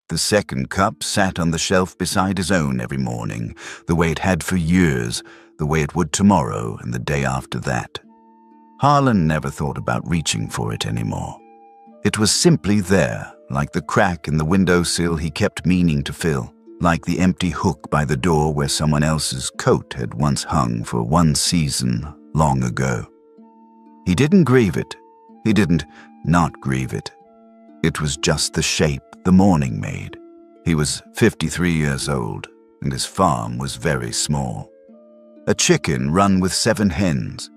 The second cup sat on the shelf beside his own every morning, the way it had for years, the way it would tomorrow and the day after that. Harlan never thought about reaching for it anymore. It was simply there, like the crack in the windowsill he kept meaning to fill, like the empty hook by the door where someone else's coat had once hung for one season long ago. He didn't grieve it. He didn't not grieve it. It was just the shape the morning made. He was 53 years old, and his farm was very small. A chicken run with 7 hens,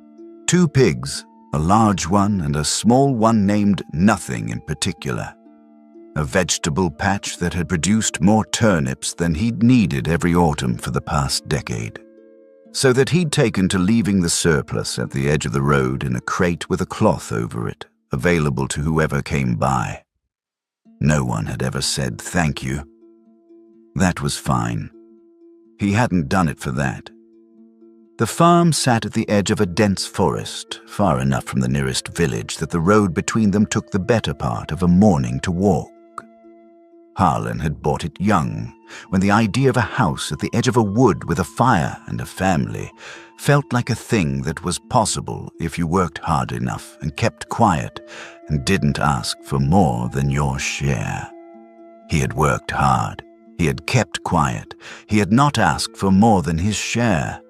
2 pigs, a large one and a small one named Nothing in particular. A vegetable patch that had produced more turnips than he'd needed every autumn for the past decade. So that he'd taken to leaving the surplus at the edge of the road in a crate with a cloth over it, available to whoever came by. No one had ever said thank you. That was fine. He hadn't done it for that. The farm sat at the edge of a dense forest, far enough from the nearest village that the road between them took the better part of a morning to walk. Harlan had bought it young, when the idea of a house at the edge of a wood with a fire and a family felt like a thing that was possible if you worked hard enough and kept quiet and didn't ask for more than your share. He had worked hard. He had kept quiet. He had not asked for more than his share.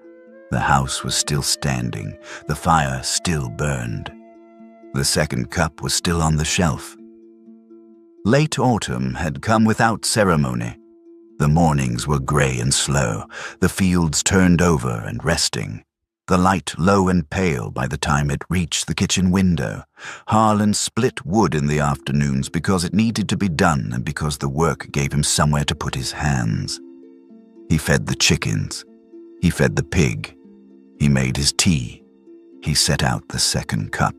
The house was still standing. The fire still burned. The second cup was still on the shelf. Late autumn had come without ceremony. The mornings were gray and slow, the fields turned over and resting, the light low and pale by the time it reached the kitchen window. Harlan split wood in the afternoons because it needed to be done and because the work gave him somewhere to put his hands. He fed the chickens. He fed the pig. He made his tea. He set out the second cup.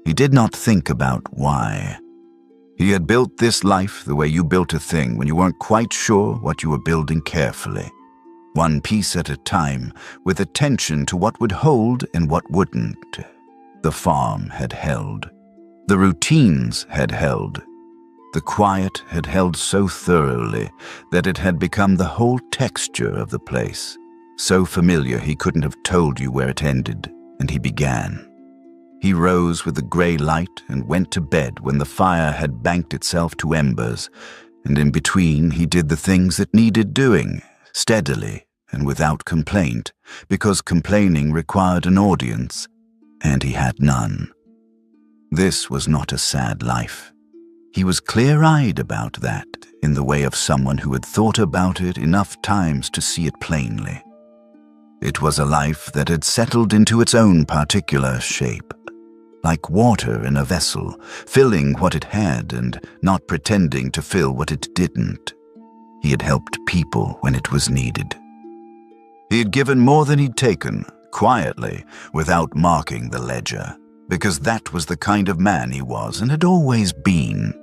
He did not think about why. He had built this life the way you built a thing when you weren't quite sure what you were building carefully. One piece at a time, with attention to what would hold and what wouldn't. The farm had held. The routines had held. The quiet had held so thoroughly that it had become the whole texture of the place. So familiar he couldn't have told you where it ended, and he began. He rose with the gray light and went to bed when the fire had banked itself to embers, and in between he did the things that needed doing, steadily and without complaint, because complaining required an audience, and he had none. This was not a sad life. He was clear-eyed about that, in the way of someone who had thought about it enough times to see it plainly. It was a life that had settled into its own particular shape, like water in a vessel, filling what it had and not pretending to fill what it didn't. He had helped people when it was needed. He had given more than he'd taken, quietly, without marking the ledger, because that was the kind of man he was and had always been.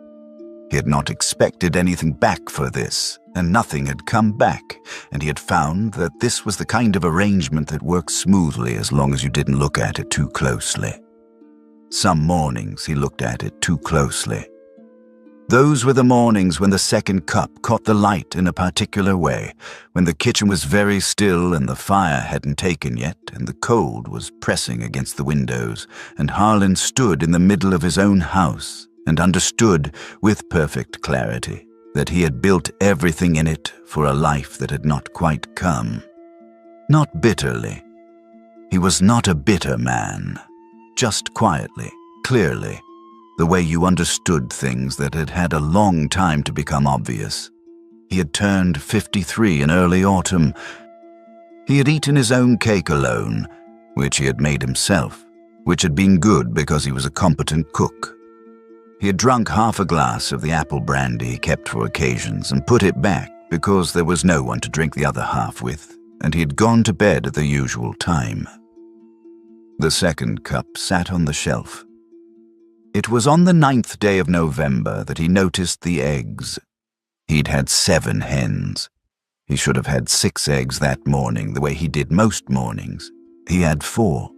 He had not expected anything back for this, and nothing had come back, and he had found that this was the kind of arrangement that worked smoothly as long as you didn't look at it too closely. Some mornings he looked at it too closely. Those were the mornings when the second cup caught the light in a particular way, when the kitchen was very still and the fire hadn't taken yet and the cold was pressing against the windows, and Harlan stood in the middle of his own house and understood with perfect clarity that he had built everything in it for a life that had not quite come. Not bitterly. He was not a bitter man. Just quietly, clearly, the way you understood things that had had a long time to become obvious. He had turned 53 in early autumn. He had eaten his own cake alone, which he had made himself, which had been good because he was a competent cook. He had drunk half a glass of the apple brandy he kept for occasions and put it back because there was no one to drink the other half with, and he had gone to bed at the usual time. The second cup sat on the shelf. It was on the 9th day of November that he noticed the eggs. He'd had 7 hens. He should have had 6 eggs that morning, the way he did most mornings. He had 4.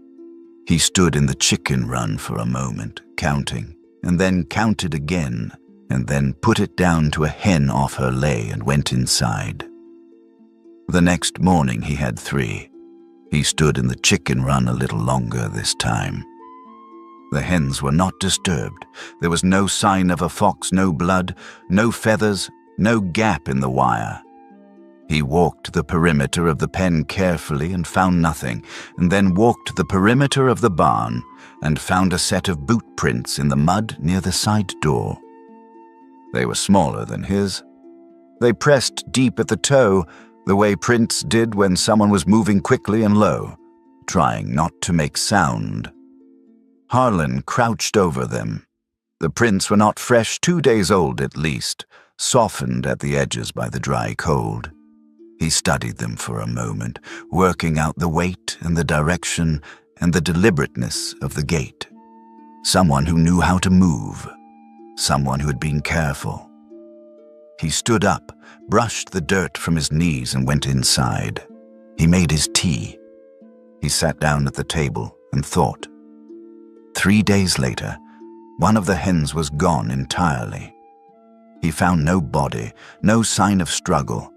He stood in the chicken run for a moment, counting, and then counted again, and then put it down to a hen off her lay and went inside. The next morning he had 3. He stood in the chicken run a little longer this time. The hens were not disturbed. There was no sign of a fox, no blood, no feathers, no gap in the wire. He walked the perimeter of the pen carefully and found nothing, and then walked the perimeter of the barn and found a set of boot prints in the mud near the side door. They were smaller than his. They pressed deep at the toe, the way prints did when someone was moving quickly and low, trying not to make sound. Harlan crouched over them. The prints were not fresh, 2 days old at least, softened at the edges by the dry cold. He studied them for a moment, working out the weight and the direction and the deliberateness of the gait. Someone who knew how to move. Someone who had been careful. He stood up, brushed the dirt from his knees and went inside. He made his tea. He sat down at the table and thought. 3 days later, one of the hens was gone entirely. He found no body, no sign of struggle,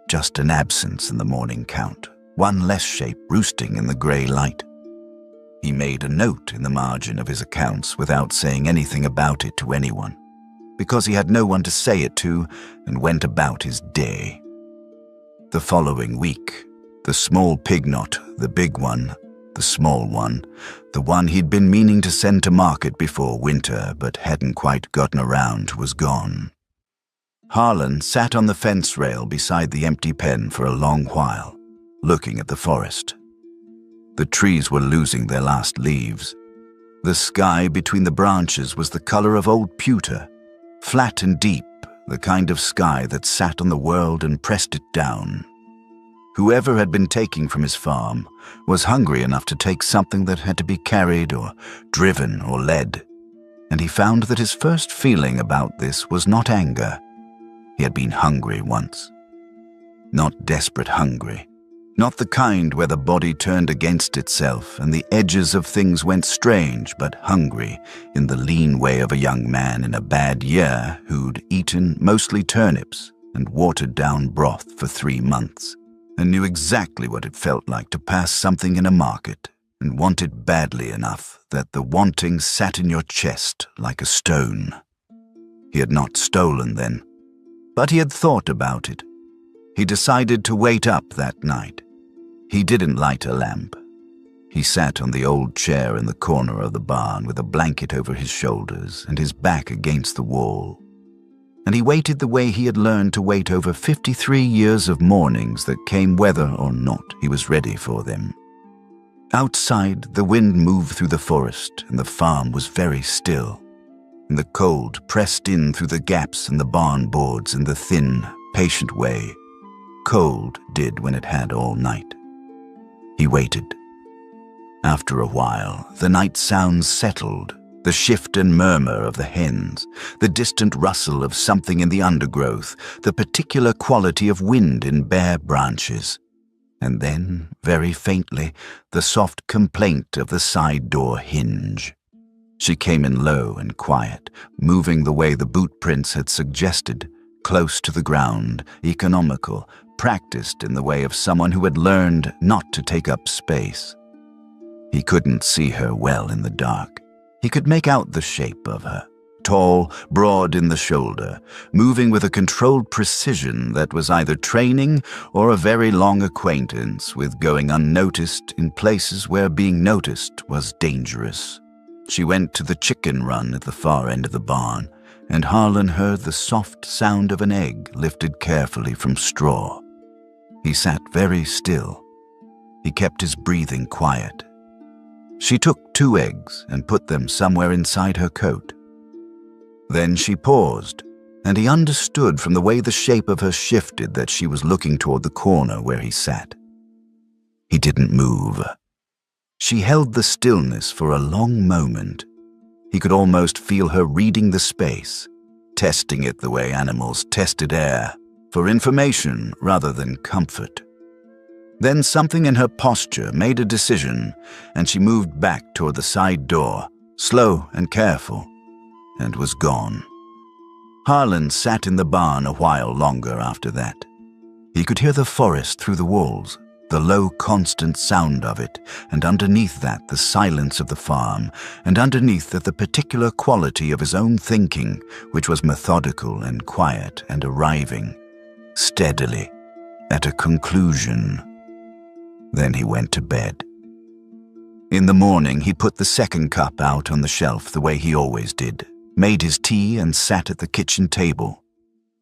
just an absence in the morning count, one less shape roosting in the grey light. He made a note in the margin of his accounts without saying anything about it to anyone, because he had no one to say it to, and went about his day. The following week, the small pig knot, the big one, the small one, the one he'd been meaning to send to market before winter but hadn't quite gotten around, was gone. Harlan sat on the fence rail beside the empty pen for a long while, looking at the forest. The trees were losing their last leaves. The sky between the branches was the color of old pewter, flat and deep, the kind of sky that sat on the world and pressed it down. Whoever had been taking from his farm was hungry enough to take something that had to be carried or driven or led, and he found that his first feeling about this was not anger. He had been hungry once. Not desperate hungry. Not the kind where the body turned against itself and the edges of things went strange, but hungry in the lean way of a young man in a bad year who'd eaten mostly turnips and watered down broth for 3 months, and knew exactly what it felt like to pass something in a market and want it badly enough that the wanting sat in your chest like a stone. He had not stolen then, but he had thought about it. He decided to wait up that night. He didn't light a lamp. He sat on the old chair in the corner of the barn with a blanket over his shoulders and his back against the wall. And he waited the way he had learned to wait over 53 years of mornings that came whether or not he was ready for them. Outside, the wind moved through the forest and the farm was very still. And the cold pressed in through the gaps in the barn boards in the thin, patient way cold did when it had all night. He waited. After a while, the night sounds settled, the shift and murmur of the hens, the distant rustle of something in the undergrowth, the particular quality of wind in bare branches, and then, very faintly, the soft complaint of the side door hinge. She came in low and quiet, moving the way the boot prints had suggested, close to the ground, economical, practiced in the way of someone who had learned not to take up space. He couldn't see her well in the dark. He could make out the shape of her, tall, broad in the shoulder, moving with a controlled precision that was either training or a very long acquaintance with going unnoticed in places where being noticed was dangerous. She went to the chicken run at the far end of the barn, and Harlan heard the soft sound of an egg lifted carefully from straw. He sat very still. He kept his breathing quiet. She took 2 eggs and put them somewhere inside her coat. Then she paused, and he understood from the way the shape of her shifted that she was looking toward the corner where he sat. He didn't move. She held the stillness for a long moment. He could almost feel her reading the space, testing it the way animals tested air, for information rather than comfort. Then something in her posture made a decision, and she moved back toward the side door, slow and careful, and was gone. Harlan sat in the barn a while longer after that. He could hear the forest through the walls, the low, constant sound of it, and underneath that the silence of the farm, and underneath that the particular quality of his own thinking, which was methodical and quiet and arriving, steadily, at a conclusion. Then he went to bed. In the morning, he put the second cup out on the shelf the way he always did, made his tea and sat at the kitchen table.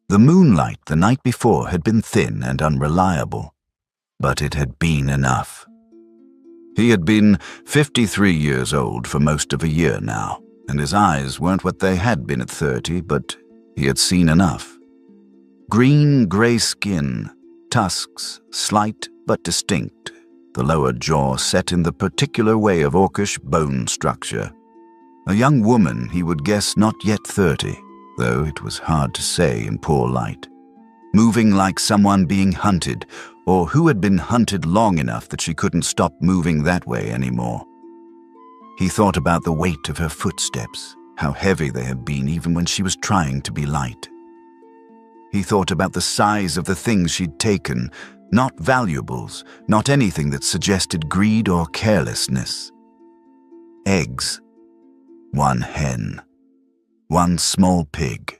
The moonlight the night before had been thin and unreliable, but it had been enough. He had been 53 years old for most of a year now, and his eyes weren't what they had been at 30, but he had seen enough. Green, grey skin, tusks, slight but distinct, the lower jaw set in the particular way of orcish bone structure. A young woman, he would guess not yet 30, though it was hard to say in poor light. Moving like someone being hunted, or who had been hunted long enough that she couldn't stop moving that way anymore. He thought about the weight of her footsteps, how heavy they had been even when she was trying to be light. He thought about the size of the things she'd taken, not valuables, not anything that suggested greed or carelessness. Eggs, one hen, one small pig.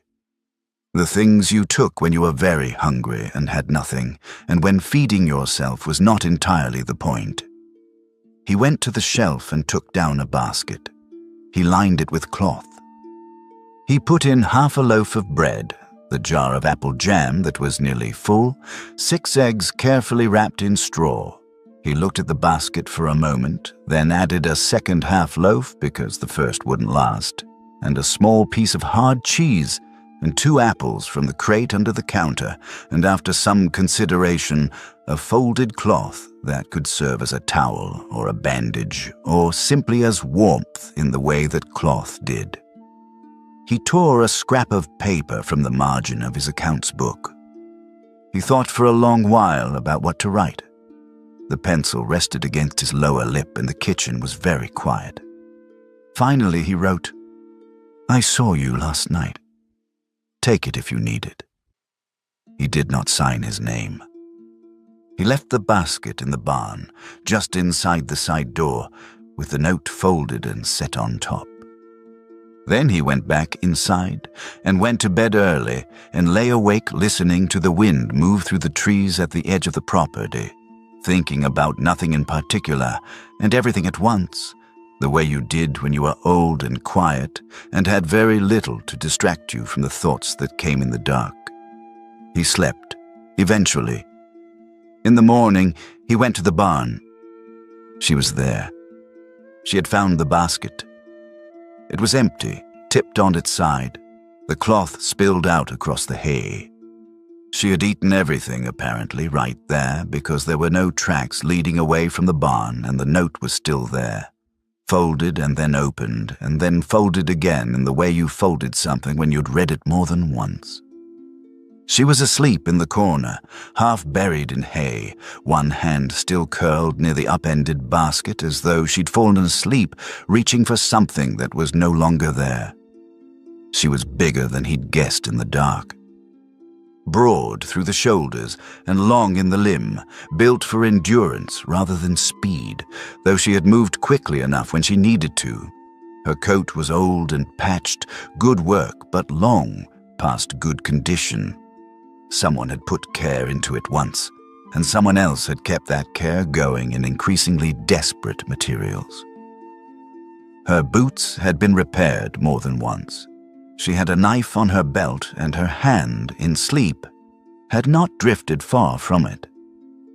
The things you took when you were very hungry and had nothing, and when feeding yourself was not entirely the point. He went to the shelf and took down a basket. He lined it with cloth. He put in half a loaf of bread, the jar of apple jam that was nearly full, 6 eggs carefully wrapped in straw. He looked at the basket for a moment, then added a second half loaf because the first wouldn't last, and a small piece of hard cheese, and 2 apples from the crate under the counter, and after some consideration, a folded cloth that could serve as a towel or a bandage, or simply as warmth in the way that cloth did. He tore a scrap of paper from the margin of his accounts book. He thought for a long while about what to write. The pencil rested against his lower lip and the kitchen was very quiet. Finally he wrote, "I saw you last night. Take it if you need it." He did not sign his name. He left the basket in the barn, just inside the side door, with the note folded and set on top. Then he went back inside and went to bed early and lay awake listening to the wind move through the trees at the edge of the property, thinking about nothing in particular and everything at once, the way you did when you were old and quiet and had very little to distract you from the thoughts that came in the dark. He slept, eventually. In the morning, he went to the barn. She was there. She had found the basket. It was empty, tipped on its side, the cloth spilled out across the hay. She had eaten everything, apparently, right there, because there were no tracks leading away from the barn and the note was still there. Folded and then folded again in the way you folded something when you'd read it more than once. She was asleep in the corner, half buried in hay, one hand still curled near the upended basket as though she'd fallen asleep, reaching for something that was no longer there. She was bigger than he'd guessed in the dark. Broad through the shoulders and long in the limb, built for endurance rather than speed, though she had moved quickly enough when she needed to. Her coat was old and patched, good work, but long past good condition. Someone had put care into it once, and someone else had kept that care going in increasingly desperate materials. Her boots had been repaired more than once. She had a knife on her belt, and her hand, in sleep, had not drifted far from it.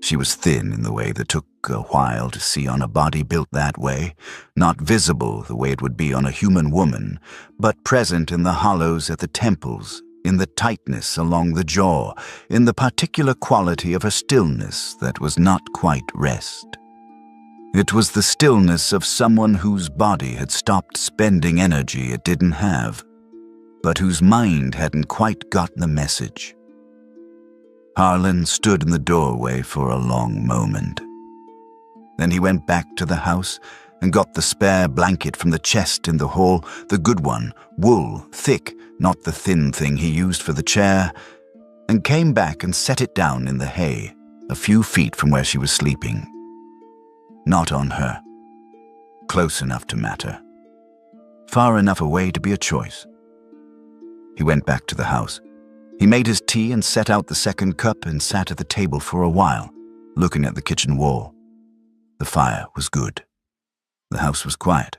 She was thin in the way that took a while to see on a body built that way, not visible the way it would be on a human woman, but present in the hollows at the temples, in the tightness along the jaw, in the particular quality of her stillness that was not quite rest. It was the stillness of someone whose body had stopped spending energy it didn't have, but whose mind hadn't quite gotten the message. Harlan stood in the doorway for a long moment. Then he went back to the house and got the spare blanket from the chest in the hall, the good one, wool, thick, not the thin thing he used for the chair, and came back and set it down in the hay, a few feet from where she was sleeping. Not on her. Close enough to matter. Far enough away to be a choice. He went back to the house. He made his tea and set out the second cup and sat at the table for a while, looking at the kitchen wall. The fire was good. The house was quiet.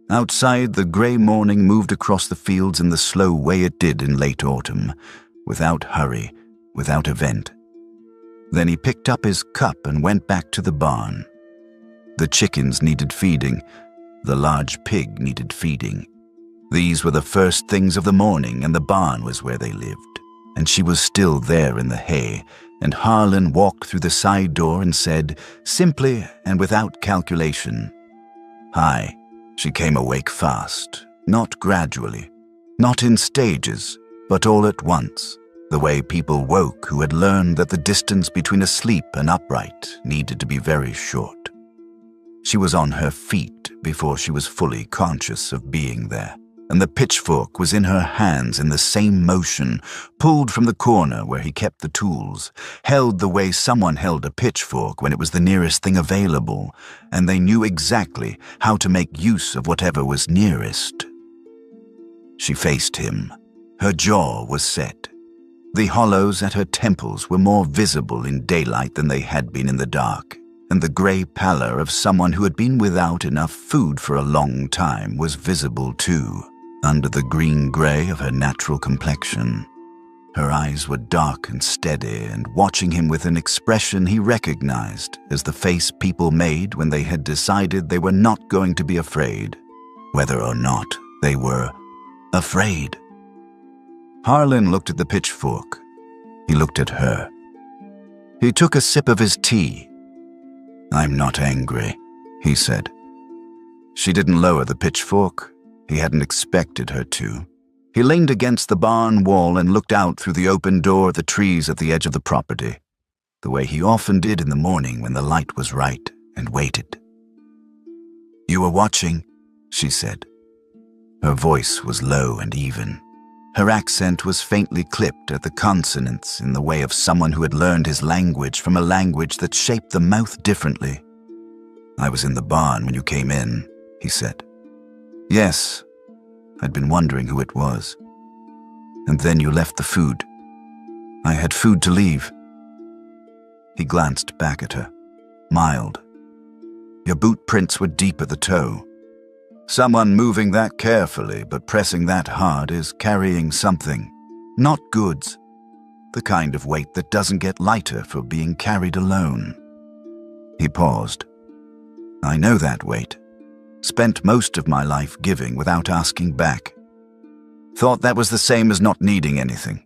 Outside, the grey morning moved across the fields in the slow way it did in late autumn, without hurry, without event. Then he picked up his cup and went back to the barn. The chickens needed feeding. The large pig needed feeding. These were the first things of the morning, and the barn was where they lived. And she was still there in the hay, and Harlan walked through the side door and said, simply and without calculation, "Hi." She came awake fast, not gradually, not in stages, but all at once, the way people woke who had learned that the distance between asleep and upright needed to be very short. She was on her feet before she was fully conscious of being there, and the pitchfork was in her hands in the same motion, pulled from the corner where he kept the tools, held the way someone held a pitchfork when it was the nearest thing available, and they knew exactly how to make use of whatever was nearest. She faced him. Her jaw was set. The hollows at her temples were more visible in daylight than they had been in the dark, and the grey pallor of someone who had been without enough food for a long time was visible too, under the green-grey of her natural complexion. Her eyes were dark and steady, and watching him with an expression he recognized as the face people made when they had decided they were not going to be afraid, whether or not they were afraid. Harlan looked at the pitchfork. He looked at her. He took a sip of his tea. "I'm not angry," he said. She didn't lower the pitchfork. He hadn't expected her to. He leaned against the barn wall and looked out through the open door at the trees at the edge of the property, the way he often did in the morning when the light was right, and waited. "You were watching," she said. Her voice was low and even. Her accent was faintly clipped at the consonants in the way of someone who had learned his language from a language that shaped the mouth differently. "I was in the barn when you came in," he said. "Yes, I'd been wondering who it was. And then you left the food. I had food to leave." He glanced back at her, mild. "Your boot prints were deep at the toe. Someone moving that carefully but pressing that hard is carrying something, not goods, the kind of weight that doesn't get lighter for being carried alone." He paused. "I know that weight. Spent most of my life giving without asking back. Thought that was the same as not needing anything."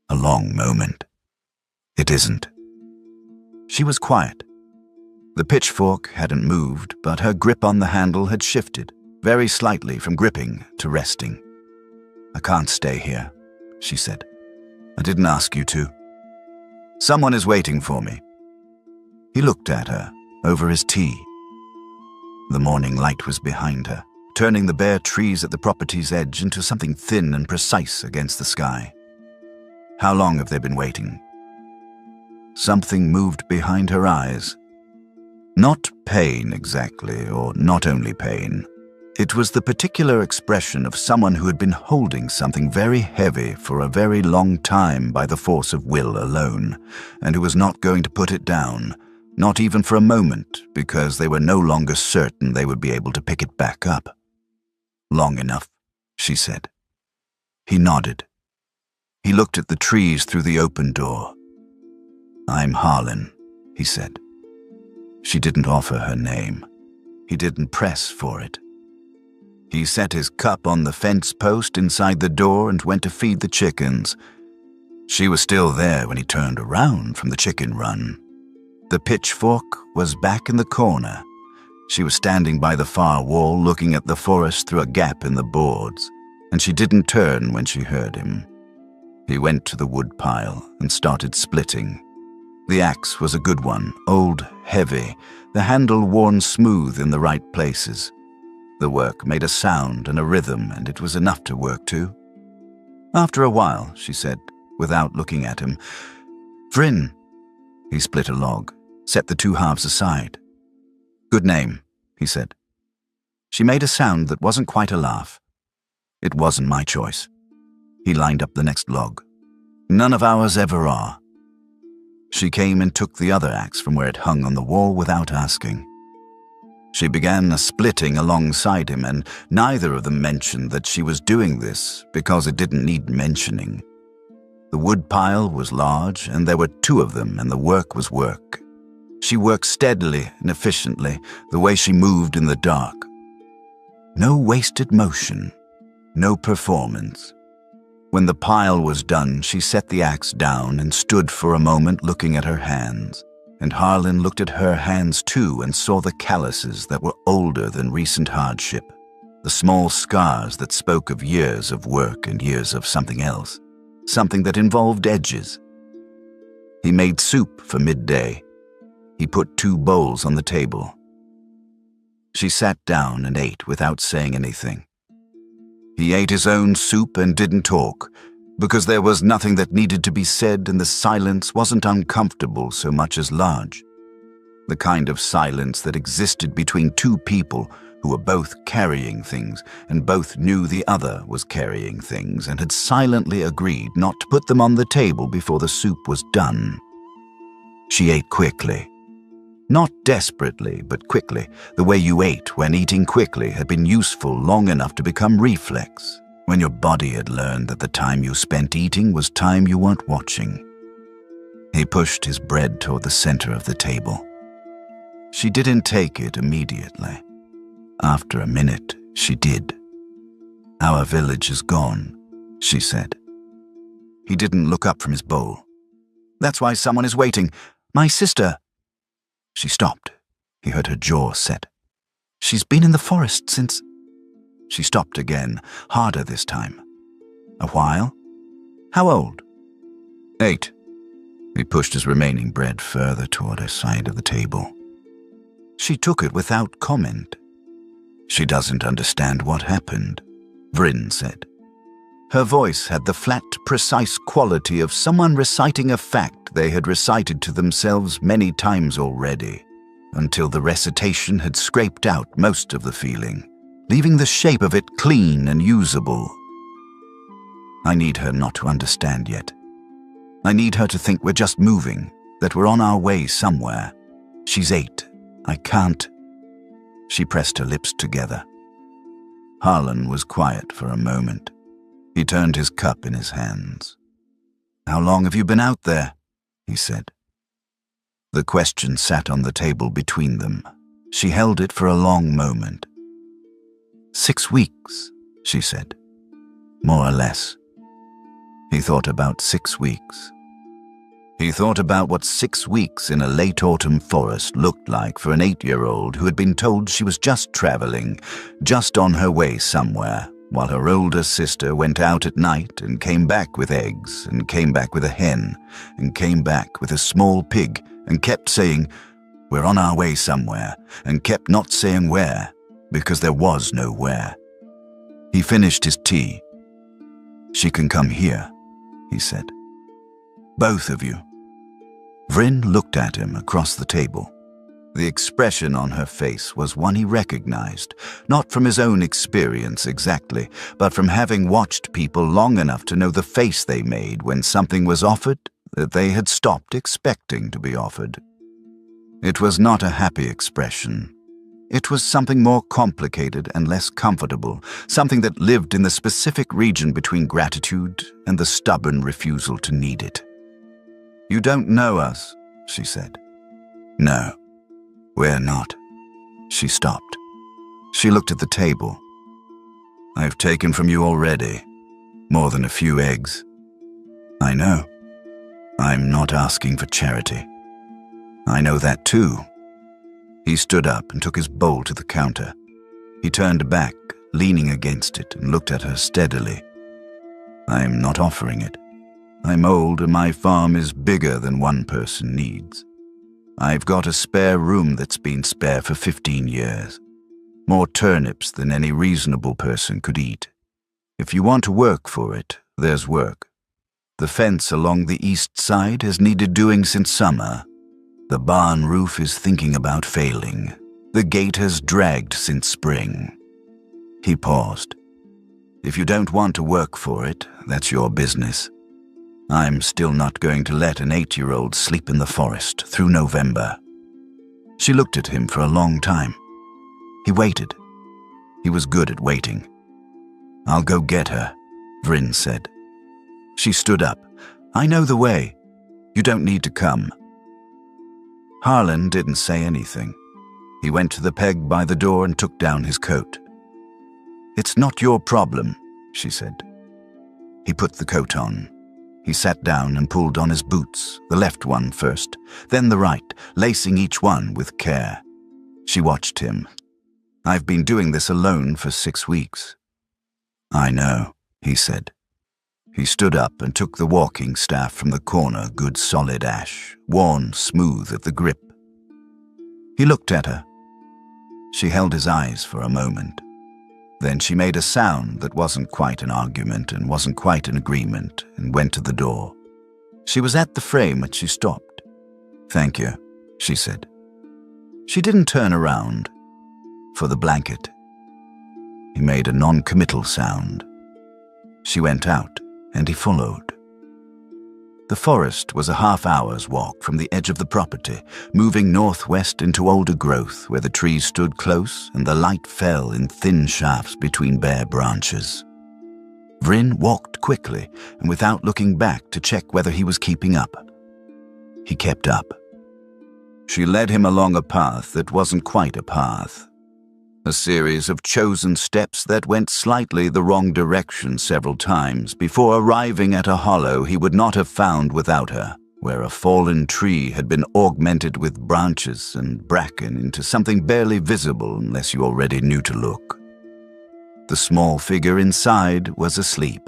A long moment. "It isn't." She was quiet. The pitchfork hadn't moved, but her grip on the handle had shifted, very slightly from gripping to resting. "I can't stay here," she said. "I didn't ask you to. Someone is waiting for me." He looked at her, over his tea. The morning light was behind her, turning the bare trees at the property's edge into something thin and precise against the sky. "How long have they been waiting?" Something moved behind her eyes. Not pain exactly, or not only pain. It was the particular expression of someone who had been holding something very heavy for a very long time by the force of will alone, and who was not going to put it down, not even for a moment, because they were no longer certain they would be able to pick it back up. "Long enough," she said. He nodded. He looked at the trees through the open door. "I'm Harlan," he said. She didn't offer her name. He didn't press for it. He set his cup on the fence post inside the door and went to feed the chickens. She was still there when he turned around from the chicken run. The pitchfork was back in the corner. She was standing by the far wall looking at the forest through a gap in the boards, and she didn't turn when she heard him. He went to the wood pile and started splitting. The axe was a good one, old, heavy, the handle worn smooth in the right places. The work made a sound and a rhythm, and it was enough to work to. After a while, she said, without looking at him, "Vryn." He split a log, set the two halves aside. "Good name," he said. She made a sound that wasn't quite a laugh. "It wasn't my choice." He lined up the next log. "None of ours ever are." She came and took the other axe from where it hung on the wall without asking. She began a splitting alongside him, and neither of them mentioned that she was doing this because it didn't need mentioning. The wood pile was large, and there were two of them, and the work was work. She worked steadily and efficiently, the way she moved in the dark. No wasted motion, no performance. When the pile was done, she set the axe down and stood for a moment looking at her hands. And Harlan looked at her hands too and saw the calluses that were older than recent hardship, the small scars that spoke of years of work and years of something else, something that involved edges. He made soup for midday. He put 2 bowls on the table. She sat down and ate without saying anything. He ate his own soup and didn't talk, because there was nothing that needed to be said, and the silence wasn't uncomfortable so much as large. The kind of silence that existed between two people who were both carrying things and both knew the other was carrying things and had silently agreed not to put them on the table before the soup was done. She ate quickly. Not desperately, but quickly, the way you ate when eating quickly had been useful long enough to become reflex, when your body had learned that the time you spent eating was time you weren't watching. He pushed his bread toward the center of the table. She didn't take it immediately. After a minute, she did. "Our village is gone," she said. He didn't look up from his bowl. "That's why someone is waiting. My sister." She stopped. He heard her jaw set. "She's been in the forest since—" She stopped again, harder this time. "A while? How old?" 8. He pushed his remaining bread further toward her side of the table. She took it without comment. "She doesn't understand what happened," Vryn said. Her voice had the flat, precise quality of someone reciting a fact they had recited to themselves many times already, until the recitation had scraped out most of the feeling, leaving the shape of it clean and usable. "I need her not to understand yet. I need her to think we're just moving, that we're on our way somewhere. She's 8. I can't—" She pressed her lips together. Harlan was quiet for a moment. He turned his cup in his hands. "How long have you been out there?" he said. The question sat on the table between them. She held it for a long moment. 6 weeks, she said. More or less. He thought about 6 weeks. He thought about what 6 weeks in a late autumn forest looked like for an 8-year-old who had been told she was just traveling, just on her way somewhere, while her older sister went out at night and came back with eggs, and came back with a hen, and came back with a small pig, and kept saying, "We're on our way somewhere," and kept not saying where, because there was no where. He finished his tea. "She can come here," he said. "Both of you." Vryn looked at him across the table. The expression on her face was one he recognized, not from his own experience exactly, but from having watched people long enough to know the face they made when something was offered that they had stopped expecting to be offered. It was not a happy expression. It was something more complicated and less comfortable, something that lived in the specific region between gratitude and the stubborn refusal to need it. "You don't know us," she said. "No. We're not." She stopped. She looked at the table. "I've taken from you already, more than a few eggs. I know. I'm not asking for charity. I know that too." He stood up and took his bowl to the counter. He turned back, leaning against it, and looked at her steadily. "I'm not offering it. I'm old and my farm is bigger than one person needs. I've got a spare room that's been spare for 15 years. More turnips than any reasonable person could eat. If you want to work for it, There's work. The fence along the east side has needed doing since summer. The barn roof is thinking about failing. The gate has dragged since spring. He paused. If you don't want to work for it, that's your business. I'm still not going to let an 8-year-old sleep in the forest through November. She looked at him for a long time. He waited. He was good at waiting. I'll go get her, Vryn said. She stood up. I know the way. You don't need to come. Harlan didn't say anything. He went to the peg by the door and took down his coat. It's not your problem, she said. He put the coat on. He sat down and pulled on his boots, the left one first, then the right, lacing each one with care. She watched him. I've been doing this alone for 6 weeks. I know, he said. He stood up and took the walking staff from the corner, good solid ash, worn smooth at the grip. He looked at her. She held his eyes for a moment. Then she made a sound that wasn't quite an argument and wasn't quite an agreement and went to the door. She was at the frame and she stopped. Thank you, she said. She didn't turn around. For the blanket. He made a non-committal sound. She went out and he followed. The forest was a half-hour's walk from the edge of the property, moving northwest into older growth where the trees stood close and the light fell in thin shafts between bare branches. Vryn walked quickly and without looking back to check whether he was keeping up. He kept up. She led him along a path that wasn't quite a path. A series of chosen steps that went slightly the wrong direction several times before arriving at a hollow he would not have found without her, where a fallen tree had been augmented with branches and bracken into something barely visible unless you already knew to look. The small figure inside was asleep.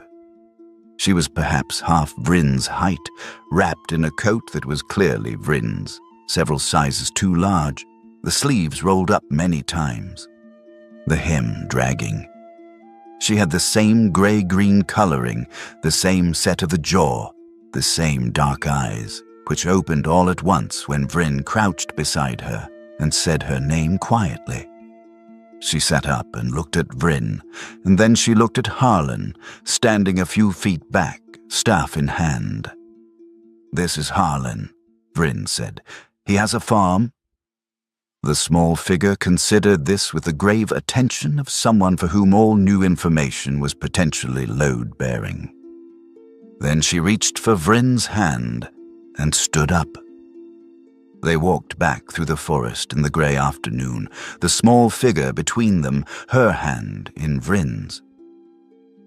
She was perhaps half Vryn's height, wrapped in a coat that was clearly Vryn's, several sizes too large, the sleeves rolled up many times. The hem dragging. She had the same gray-green coloring, the same set of the jaw, the same dark eyes, which opened all at once when Vryn crouched beside her and said her name quietly. She sat up and looked at Vryn, and then she looked at Harlan, standing a few feet back, staff in hand. This is Harlan, Vryn said. He has a farm. The small figure considered this with the grave attention of someone for whom all new information was potentially load-bearing. Then she reached for Vryn's hand and stood up. They walked back through the forest in the grey afternoon, the small figure between them, her hand in Vryn's.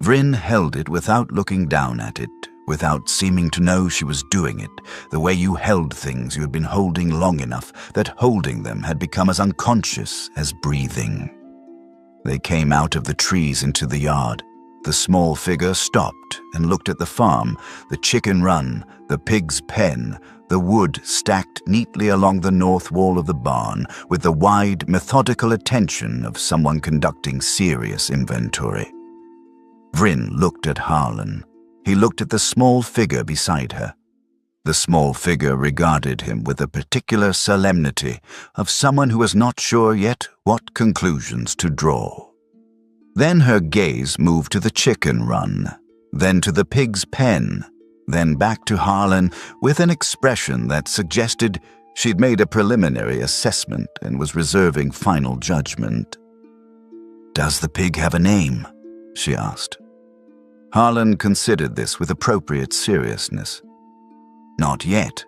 Vryn held it without looking down at it, without seeming to know she was doing it, the way you held things you had been holding long enough that holding them had become as unconscious as breathing. They came out of the trees into the yard. The small figure stopped and looked at the farm, the chicken run, the pig's pen, the wood stacked neatly along the north wall of the barn with the wide, methodical attention of someone conducting serious inventory. Vryn looked at Harlan. He looked at the small figure beside her. The small figure regarded him with a particular solemnity of someone who was not sure yet what conclusions to draw. Then her gaze moved to the chicken run, then to the pig's pen, then back to Harlan with an expression that suggested she'd made a preliminary assessment and was reserving final judgment. "Does the pig have a name?" she asked. Harlan considered this with appropriate seriousness. "Not yet,"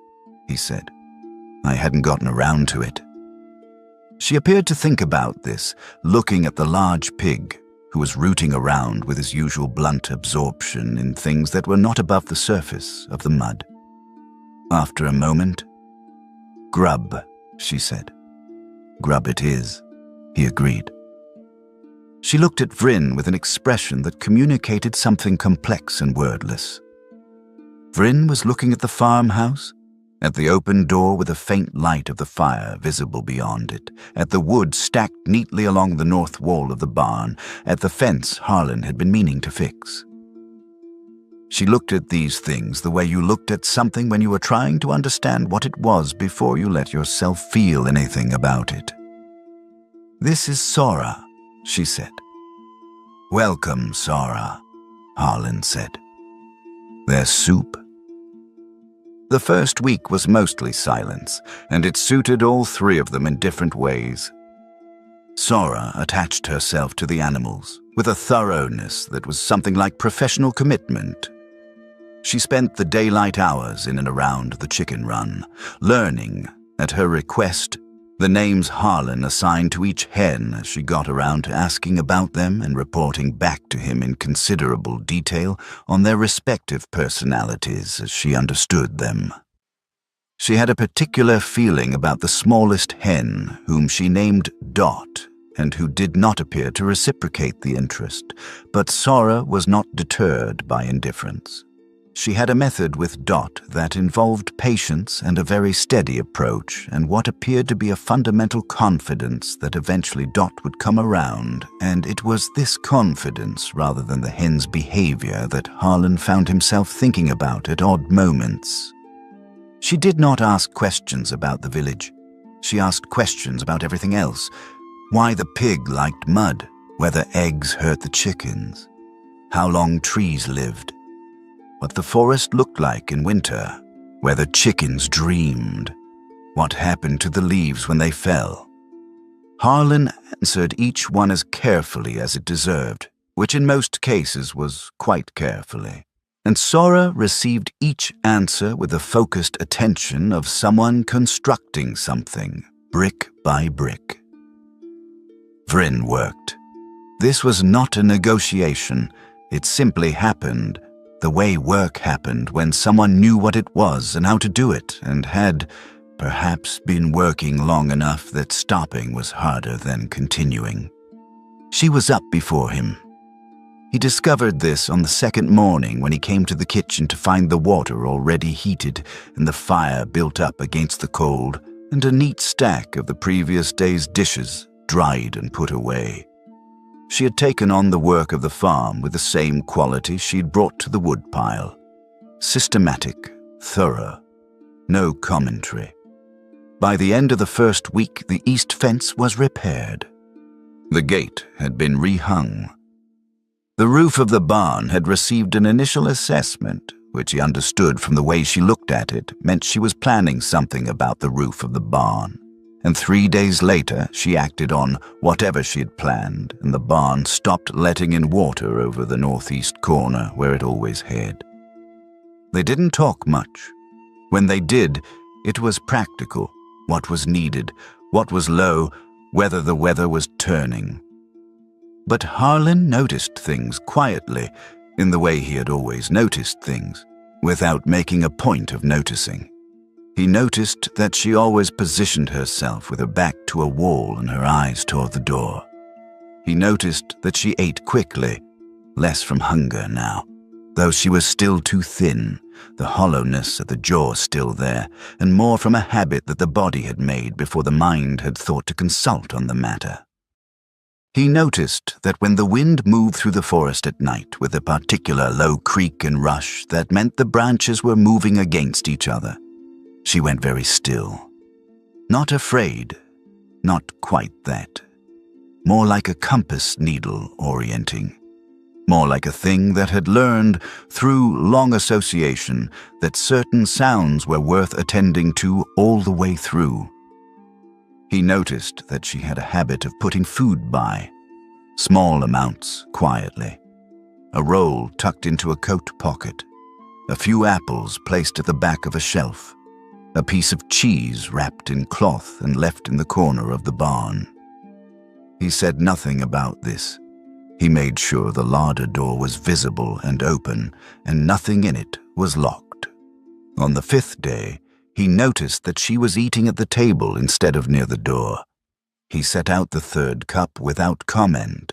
he said. "I hadn't gotten around to it." She appeared to think about this, looking at the large pig, who was rooting around with his usual blunt absorption in things that were not above the surface of the mud. After a moment, "Grub," she said. "Grub it is," he agreed. She looked at Vryn with an expression that communicated something complex and wordless. Vryn was looking at the farmhouse, at the open door with a faint light of the fire visible beyond it, at the wood stacked neatly along the north wall of the barn, at the fence Harlan had been meaning to fix. She looked at these things the way you looked at something when you were trying to understand what it was before you let yourself feel anything about it. "This is Sora," she said. "Welcome, Sora," Harlan said. "Their soup?" The first week was mostly silence, and it suited all three of them in different ways. Sora attached herself to the animals with a thoroughness that was something like professional commitment. She spent the daylight hours in and around the chicken run, learning, at her request, the names Harlan assigned to each hen as she got around to asking about them and reporting back to him in considerable detail on their respective personalities as she understood them. She had a particular feeling about the smallest hen, whom she named Dot, and who did not appear to reciprocate the interest, but Sora was not deterred by indifference. She had a method with Dot that involved patience and a very steady approach, and what appeared to be a fundamental confidence that eventually Dot would come around, and it was this confidence rather than the hen's behavior that Harlan found himself thinking about at odd moments. She did not ask questions about the village. She asked questions about everything else. Why the pig liked mud, whether eggs hurt the chickens, how long trees lived, what the forest looked like in winter, whether chickens dreamed, what happened to the leaves when they fell. Harlan answered each one as carefully as it deserved, which in most cases was quite carefully, and Sora received each answer with the focused attention of someone constructing something, brick by brick. Vryn worked. This was not a negotiation. It simply happened, the way work happened when someone knew what it was and how to do it and had perhaps been working long enough that stopping was harder than continuing. She was up before him. He discovered this on the second morning when he came to the kitchen to find the water already heated and the fire built up against the cold and a neat stack of the previous day's dishes dried and put away. She had taken on the work of the farm with the same quality she'd brought to the woodpile. Systematic, thorough, no commentary. By the end of the first week, the east fence was repaired. The gate had been rehung. The roof of the barn had received an initial assessment, which he understood from the way she looked at it meant she was planning something about the roof of the barn. And 3 days later, she acted on whatever she had planned, and the barn stopped letting in water over the northeast corner where it always had. They didn't talk much. When they did, it was practical, what was needed, what was low, whether the weather was turning. But Harlan noticed things quietly, in the way he had always noticed things, without making a point of noticing. He noticed that she always positioned herself with her back to a wall and her eyes toward the door. He noticed that she ate quickly, less from hunger now, though she was still too thin, the hollowness of the jaw still there, and more from a habit that the body had made before the mind had thought to consult on the matter. He noticed that when the wind moved through the forest at night with a particular low creak and rush, that meant the branches were moving against each other. She went very still. Not afraid, not quite that. More like a compass needle orienting. More like a thing that had learned, through long association, that certain sounds were worth attending to all the way through. He noticed that she had a habit of putting food by, small amounts, quietly. A roll tucked into a coat pocket, a few apples placed at the back of a shelf, a piece of cheese wrapped in cloth and left in the corner of the barn. He said nothing about this. He made sure the larder door was visible and open, and nothing in it was locked. On the 5th day, he noticed that she was eating at the table instead of near the door. He set out the 3rd cup without comment.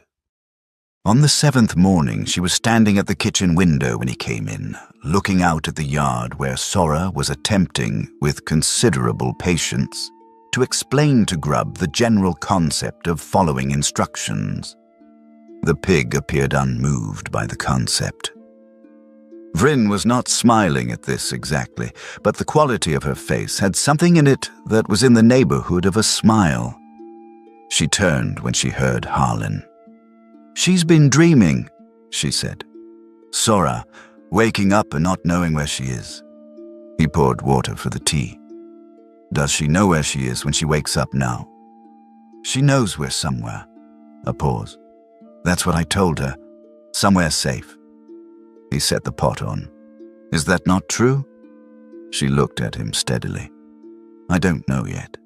On the 7th morning, she was standing at the kitchen window when he came in, looking out at the yard where Sora was attempting, with considerable patience, to explain to Grub the general concept of following instructions. The pig appeared unmoved by the concept. Vryn was not smiling at this exactly, but the quality of her face had something in it that was in the neighborhood of a smile. She turned when she heard Harlan. "She's been dreaming," she said. "Sora, waking up and not knowing where she is." He poured water for the tea. "Does she know where she is when she wakes up now?" "She knows we're somewhere." A pause. "That's what I told her. Somewhere safe." He set the pot on. "Is that not true?" She looked at him steadily. "I don't know yet."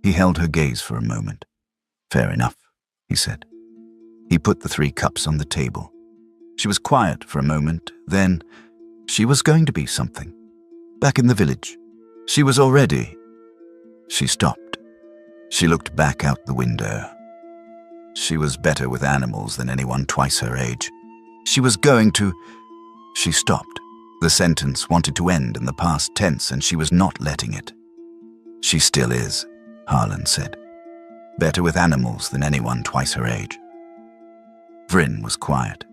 He held her gaze for a moment. "Fair enough," he said. He put the 3 cups on the table. She was quiet for a moment, then she was going to be something. Back in the village. She was already. She stopped. She looked back out the window. She was better with animals than anyone twice her age. She was going to... She stopped. The sentence wanted to end in the past tense, and she was not letting it. "She still is," Harlan said. "Better with animals than anyone twice her age." Vryn was quiet.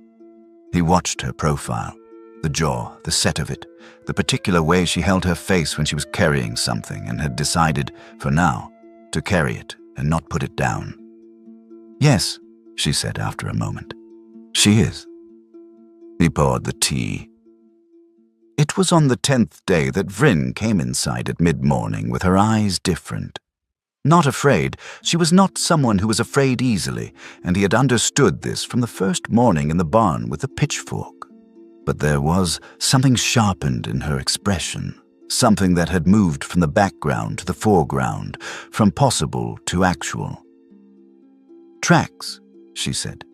He watched her profile, the jaw, the set of it, the particular way she held her face when she was carrying something and had decided, for now, to carry it and not put it down. "Yes," she said after a moment. "She is." He poured the tea. It was on the 10th day that Vryn came inside at mid-morning with her eyes different. Not afraid. She was not someone who was afraid easily, and he had understood this from the first morning in the barn with the pitchfork. But there was something sharpened in her expression, something that had moved from the background to the foreground, from possible to actual. "Tracks," she said.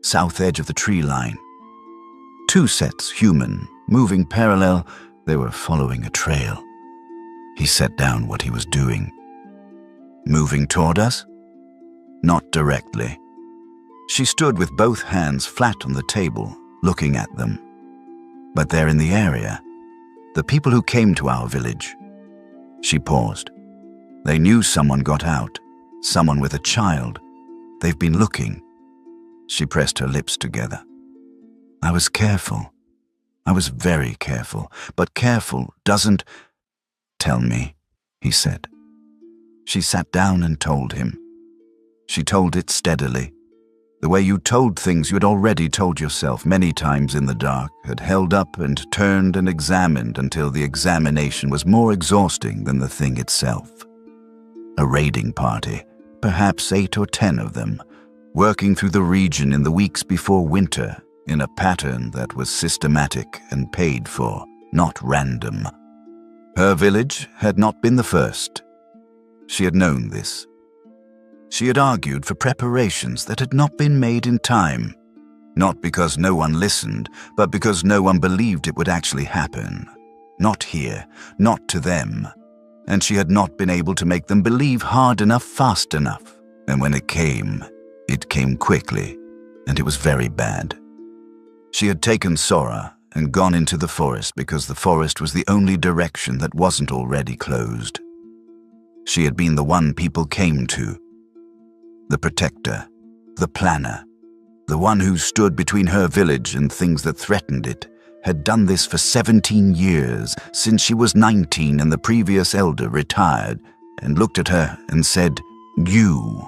"South edge of the tree line. 2 sets, human, moving parallel. They were following a trail." He set down what he was doing. "Moving toward us?" "Not directly." She stood with both hands flat on the table, looking at them. "But they're in the area. The people who came to our village." She paused. "They knew someone got out, someone with a child. They've been looking." She pressed her lips together. "I was careful. I was very careful, but careful doesn't—" "Tell me," he said. She sat down and told him. She told it steadily. The way you told things you had already told yourself many times in the dark, had held up and turned and examined until the examination was more exhausting than the thing itself. A raiding party, perhaps 8 or 10 of them, working through the region in the weeks before winter, in a pattern that was systematic and paid for, not random. Her village had not been the first. She had known this. She had argued for preparations that had not been made in time, not because no one listened, but because no one believed it would actually happen. Not here, not to them. And she had not been able to make them believe hard enough, fast enough. And when it came quickly, and it was very bad. She had taken Sora and gone into the forest because the forest was the only direction that wasn't already closed. She had been the one people came to. The protector, the planner, the one who stood between her village and things that threatened it, had done this for 17 years, since she was 19 and the previous elder retired, and looked at her and said, "You."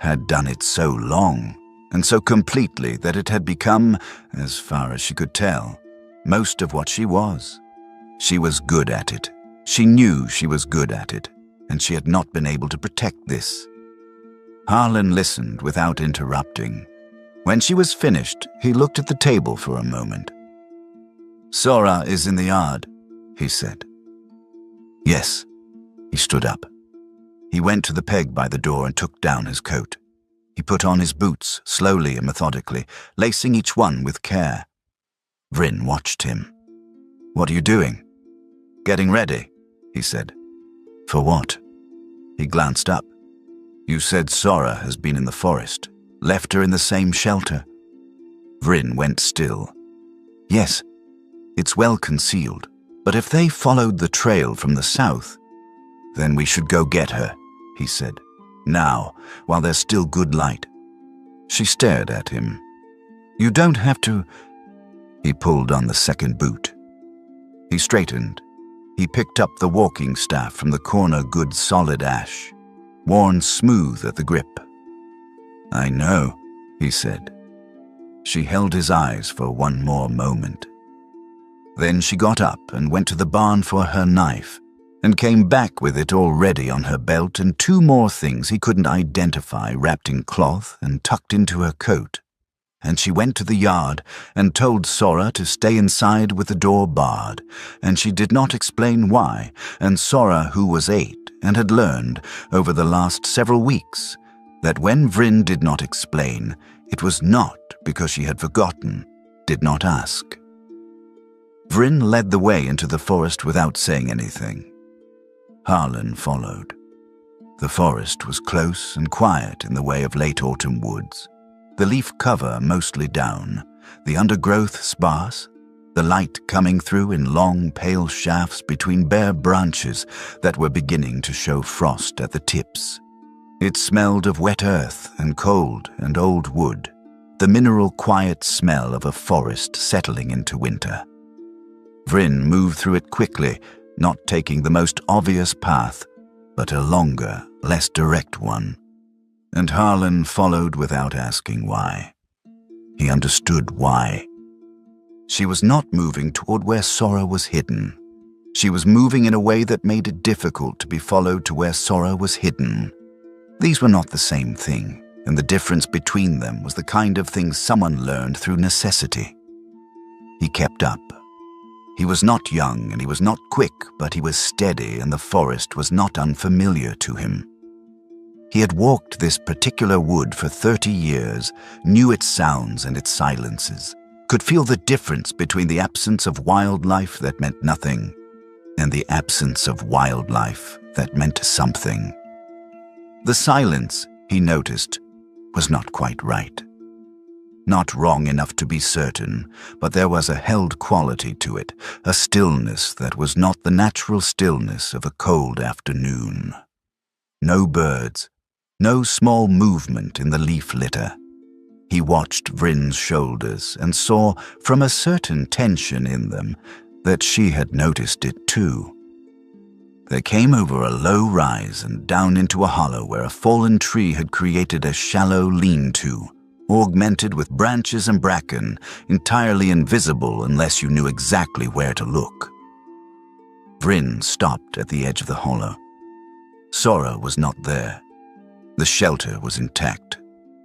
Had done it so long, and so completely that it had become, as far as she could tell, most of what she was. She was good at it. She knew she was good at it, and she had not been able to protect this. Harlan listened without interrupting. When she was finished, he looked at the table for a moment. "Sora is in the yard," he said. "Yes." He stood up. He went to the peg by the door and took down his coat. He put on his boots, slowly and methodically, lacing each one with care. Vryn watched him. "What are you doing?" "Getting ready," he said. "For what?" He glanced up. "You said Sora has been in the forest, left her in the same shelter." Vryn went still. "Yes, it's well concealed, but if they followed the trail from the south, then we should go get her," he said. "Now, while there's still good light." She stared at him. "You don't have to..." He pulled on the second boot. He straightened. He picked up the walking staff from the corner, good solid ash, worn smooth at the grip. "I know," he said. She held his eyes for one more moment. Then she got up and went to the barn for her knife, and came back with it already on her belt and 2 more things he couldn't identify wrapped in cloth and tucked into her coat. And she went to the yard and told Sora to stay inside with the door barred, and she did not explain why, and Sora, who was 8 and had learned over the last several weeks that when Vryn did not explain, it was not because she had forgotten, did not ask. Vryn led the way into the forest without saying anything. Harlan followed. The forest was close and quiet in the way of late autumn woods, the leaf cover mostly down, the undergrowth sparse, the light coming through in long pale shafts between bare branches that were beginning to show frost at the tips. It smelled of wet earth and cold and old wood, the mineral quiet smell of a forest settling into winter. Vryn moved through it quickly, not taking the most obvious path, but a longer, less direct one. And Harlan followed without asking why. He understood why. She was not moving toward where Sora was hidden. She was moving in a way that made it difficult to be followed to where Sora was hidden. These were not the same thing, and the difference between them was the kind of thing someone learned through necessity. He kept up. He was not young and he was not quick, but he was steady, and the forest was not unfamiliar to him. He had walked this particular wood for 30 years, knew its sounds and its silences, could feel the difference between the absence of wildlife that meant nothing and the absence of wildlife that meant something. The silence, he noticed, was not quite right. Not wrong enough to be certain, but there was a held quality to it, a stillness that was not the natural stillness of a cold afternoon. No birds, no small movement in the leaf litter. He watched Vryn's shoulders and saw, from a certain tension in them, that she had noticed it too. They came over a low rise and down into a hollow where a fallen tree had created a shallow lean-to, augmented with branches and bracken, entirely invisible unless you knew exactly where to look. Vryn stopped at the edge of the hollow. Sora was not there. The shelter was intact.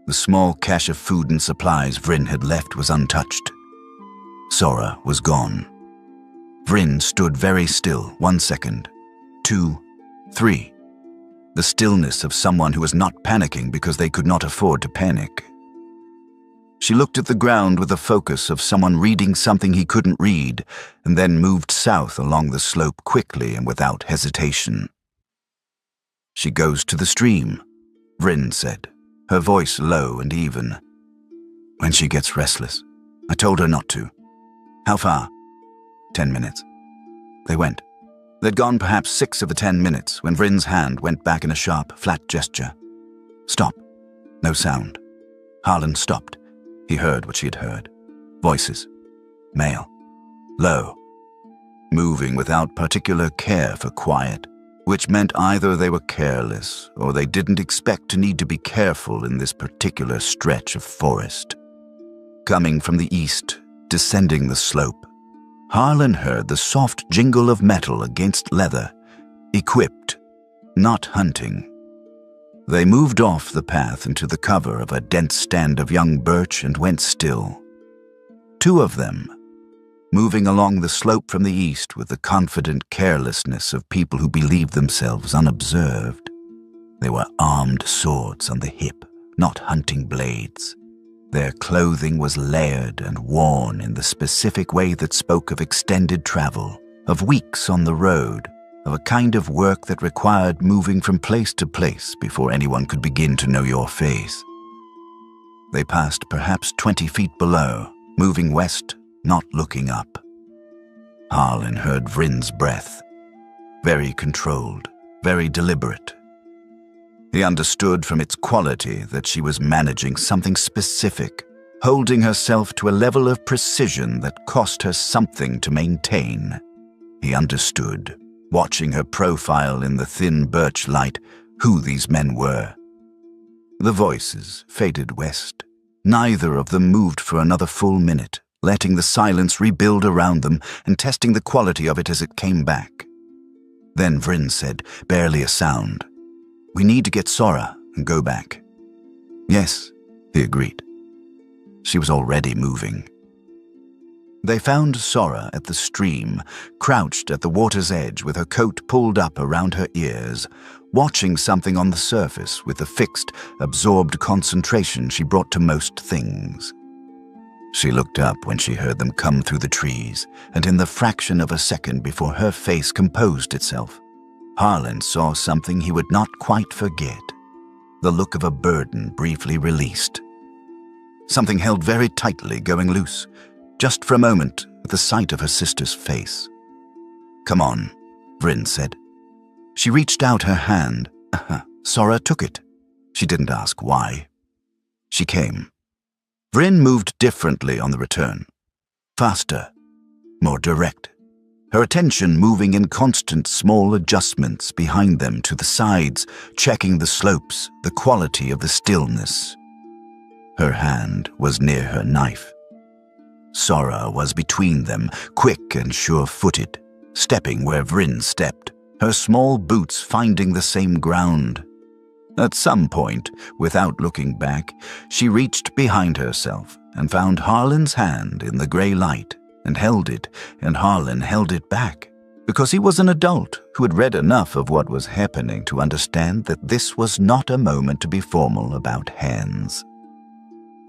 The small cache of food and supplies Vryn had left was untouched. Sora was gone. Vryn stood very still, 1 second, 2, 3. The stillness of someone who was not panicking because they could not afford to panic. She looked at the ground with the focus of someone reading something he couldn't read, and then moved south along the slope quickly and without hesitation. "She goes to the stream," Vryn said, her voice low and even. "When she gets restless. I told her not to." "How far?" 10 minutes. They went. They'd gone perhaps 6 of the 10 minutes when Vryn's hand went back in a sharp, flat gesture. "Stop." No sound. Harlan stopped. He heard what she had heard. Voices. Male. Low. Moving without particular care for quiet, which meant either they were careless or they didn't expect to need to be careful in this particular stretch of forest. Coming from the east, descending the slope, Harlan heard the soft jingle of metal against leather, equipped, not hunting. They moved off the path into the cover of a dense stand of young birch and went still. 2 of them, moving along the slope from the east with the confident carelessness of people who believe themselves unobserved. They were armed swords on the hip, not hunting blades. Their clothing was layered and worn in the specific way that spoke of extended travel, of weeks on the road, of a kind of work that required moving from place to place before anyone could begin to know your face. They passed perhaps 20 feet below, moving west, not looking up. Harlan heard Vryn's breath, very controlled, very deliberate. He understood from its quality that she was managing something specific, holding herself to a level of precision that cost her something to maintain. He understood, watching her profile in the thin birch light, who these men were. The voices faded west. Neither of them moved for another full minute, letting the silence rebuild around them and testing the quality of it as it came back. Then Vryn said, barely a sound, "We need to get Sora and go back." "Yes," he agreed. She was already moving. They found Sora at the stream, crouched at the water's edge with her coat pulled up around her ears, watching something on the surface with the fixed, absorbed concentration she brought to most things. She looked up when she heard them come through the trees, and in the fraction of a second before her face composed itself, Harlan saw something he would not quite forget, the look of a burden briefly released. Something held very tightly going loose, just for a moment at the sight of her sister's face. "Come on," Vryn said. She reached out her hand. Sora took it. She didn't ask why. She came. Vryn moved differently on the return. Faster, more direct. Her attention moving in constant small adjustments behind them to the sides, checking the slopes, the quality of the stillness. Her hand was near her knife. Sora was between them, quick and sure-footed, stepping where Vryn stepped, her small boots finding the same ground. At some point, without looking back, she reached behind herself and found Harlan's hand in the grey light and held it, and Harlan held it back, because he was an adult who had read enough of what was happening to understand that this was not a moment to be formal about hands.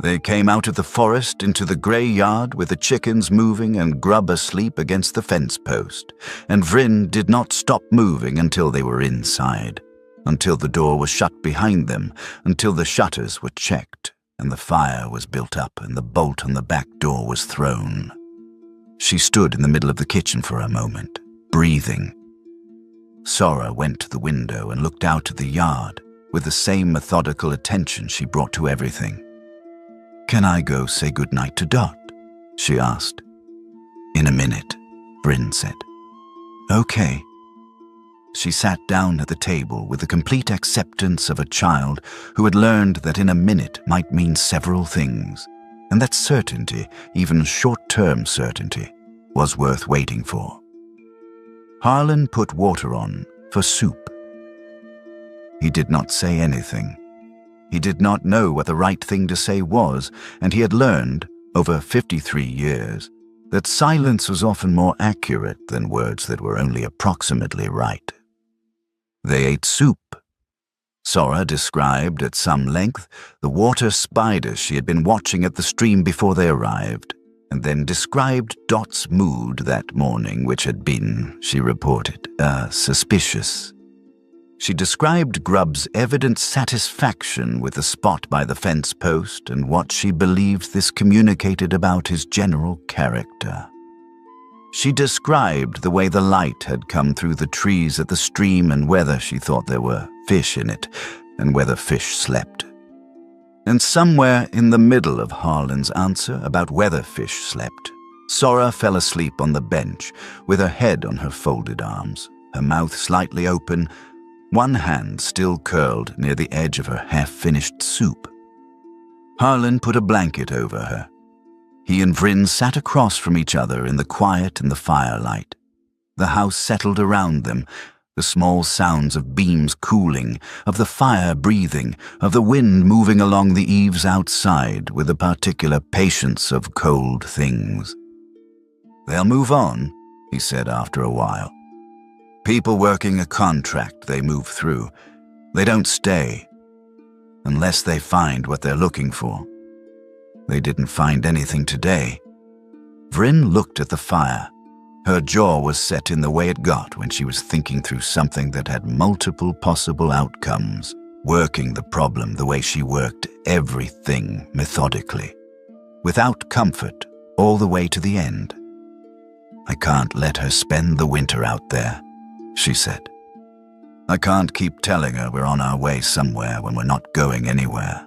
They came out of the forest into the grey yard with the chickens moving and Grub asleep against the fence post, and Vryn did not stop moving until they were inside, until the door was shut behind them, until the shutters were checked, and the fire was built up and the bolt on the back door was thrown. She stood in the middle of the kitchen for a moment, breathing. Sora went to the window and looked out at the yard with the same methodical attention she brought to everything. "Can I go say goodnight to Dot?" she asked. "In a minute," Vryn said. "Okay." She sat down at the table with the complete acceptance of a child who had learned that in a minute might mean several things, and that certainty, even short-term certainty, was worth waiting for. Harlan put water on for soup. He did not say anything. He did not know what the right thing to say was, and he had learned, over 53 years, that silence was often more accurate than words that were only approximately right. They ate soup. Sora described at some length the water spiders she had been watching at the stream before they arrived, and then described Dot's mood that morning, which had been, she reported, suspicious. She described Grub's evident satisfaction with the spot by the fence post and what she believed this communicated about his general character. She described the way the light had come through the trees at the stream and whether she thought there were fish in it and whether fish slept. And somewhere in the middle of Harlan's answer about whether fish slept, Sora fell asleep on the bench with her head on her folded arms, her mouth slightly open, one hand still curled near the edge of her half-finished soup. Harlan put a blanket over her. He and Vryn sat across from each other in the quiet and the firelight. The house settled around them, the small sounds of beams cooling, of the fire breathing, of the wind moving along the eaves outside with a particular patience of cold things. "They'll move on," he said after a while. "People working a contract they move through. They don't stay. Unless they find what they're looking for. They didn't find anything today." Vryn looked at the fire. Her jaw was set in the way it got when she was thinking through something that had multiple possible outcomes, working the problem the way she worked everything methodically, without comfort all the way to the end. "I can't let her spend the winter out there," she said. "I can't keep telling her we're on our way somewhere when we're not going anywhere."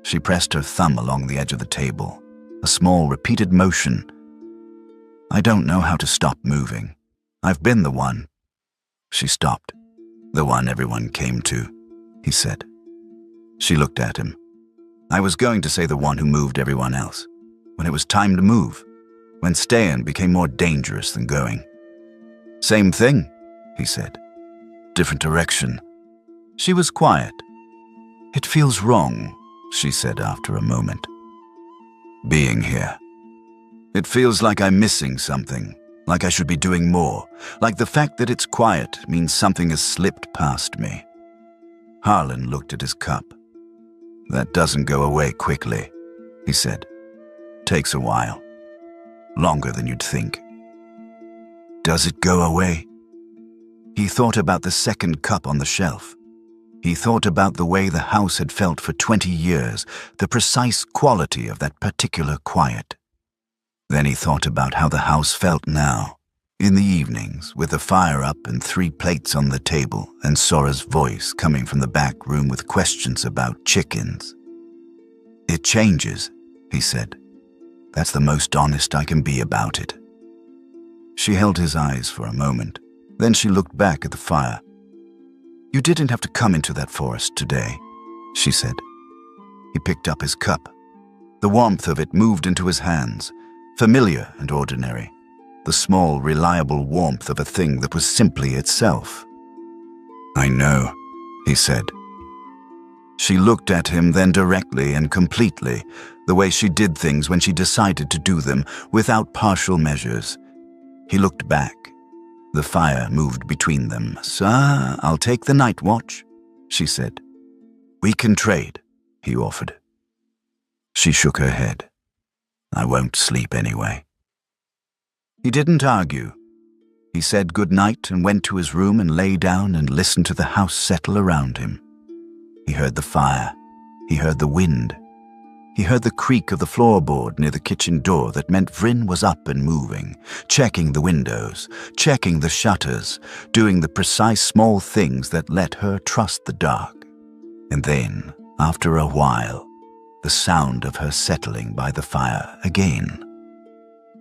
She pressed her thumb along the edge of the table, a small, repeated motion. I don't know how to stop moving. I've been the one. She stopped. The one everyone came to, he said. She looked at him. I was going to say the one who moved everyone else, when it was time to move, when staying became more dangerous than going. Same thing, he said. Different direction. She was quiet. It feels wrong, she said after a moment. Being here. It feels like I'm missing something, like I should be doing more, like the fact that it's quiet means something has slipped past me. Harlan looked at his cup. That doesn't go away quickly, he said. Takes a while. Longer than you'd think. Does it go away? He thought about the second cup on the shelf. He thought about the way the house had felt for 20 years, the precise quality of that particular quiet. Then he thought about how the house felt now, in the evenings, with the fire up and 3 plates on the table, and Sora's voice coming from the back room with questions about chickens. It changes, he said. That's the most honest I can be about it. She held his eyes for a moment. Then she looked back at the fire. You didn't have to come into that forest today, she said. He picked up his cup. The warmth of it moved into his hands, familiar and ordinary, the small, reliable warmth of a thing that was simply itself. I know, he said. She looked at him then directly and completely, the way she did things when she decided to do them, without partial measures. He looked back. The fire moved between them. Sir, I'll take the night watch, she said. We can trade, he offered. She shook her head. I won't sleep anyway. He didn't argue. He said good night and went to his room and lay down and listened to the house settle around him. He heard the fire. He heard the wind. He heard the creak of the floorboard near the kitchen door that meant Vryn was up and moving, checking the windows, checking the shutters, doing the precise small things that let her trust the dark. And then, after a while, the sound of her settling by the fire again.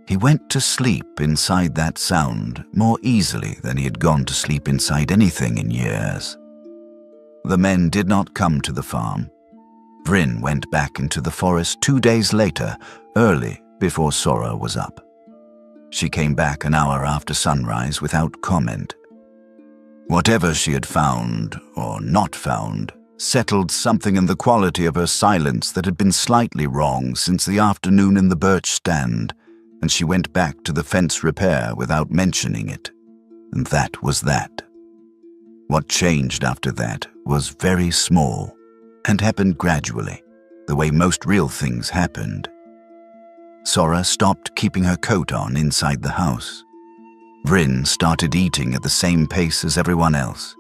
He went to sleep inside that sound more easily than he had gone to sleep inside anything in years. The men did not come to the farm. Vryn went back into the forest 2 days later, early before Sora was up. She came back an hour after sunrise without comment. Whatever she had found, or not found, settled something in the quality of her silence that had been slightly wrong since the afternoon in the birch stand, and she went back to the fence repair without mentioning it. And that was that. What changed after that was very small, and happened gradually, the way most real things happened. Sora stopped keeping her coat on inside the house. Vryn started eating at the same pace as everyone else.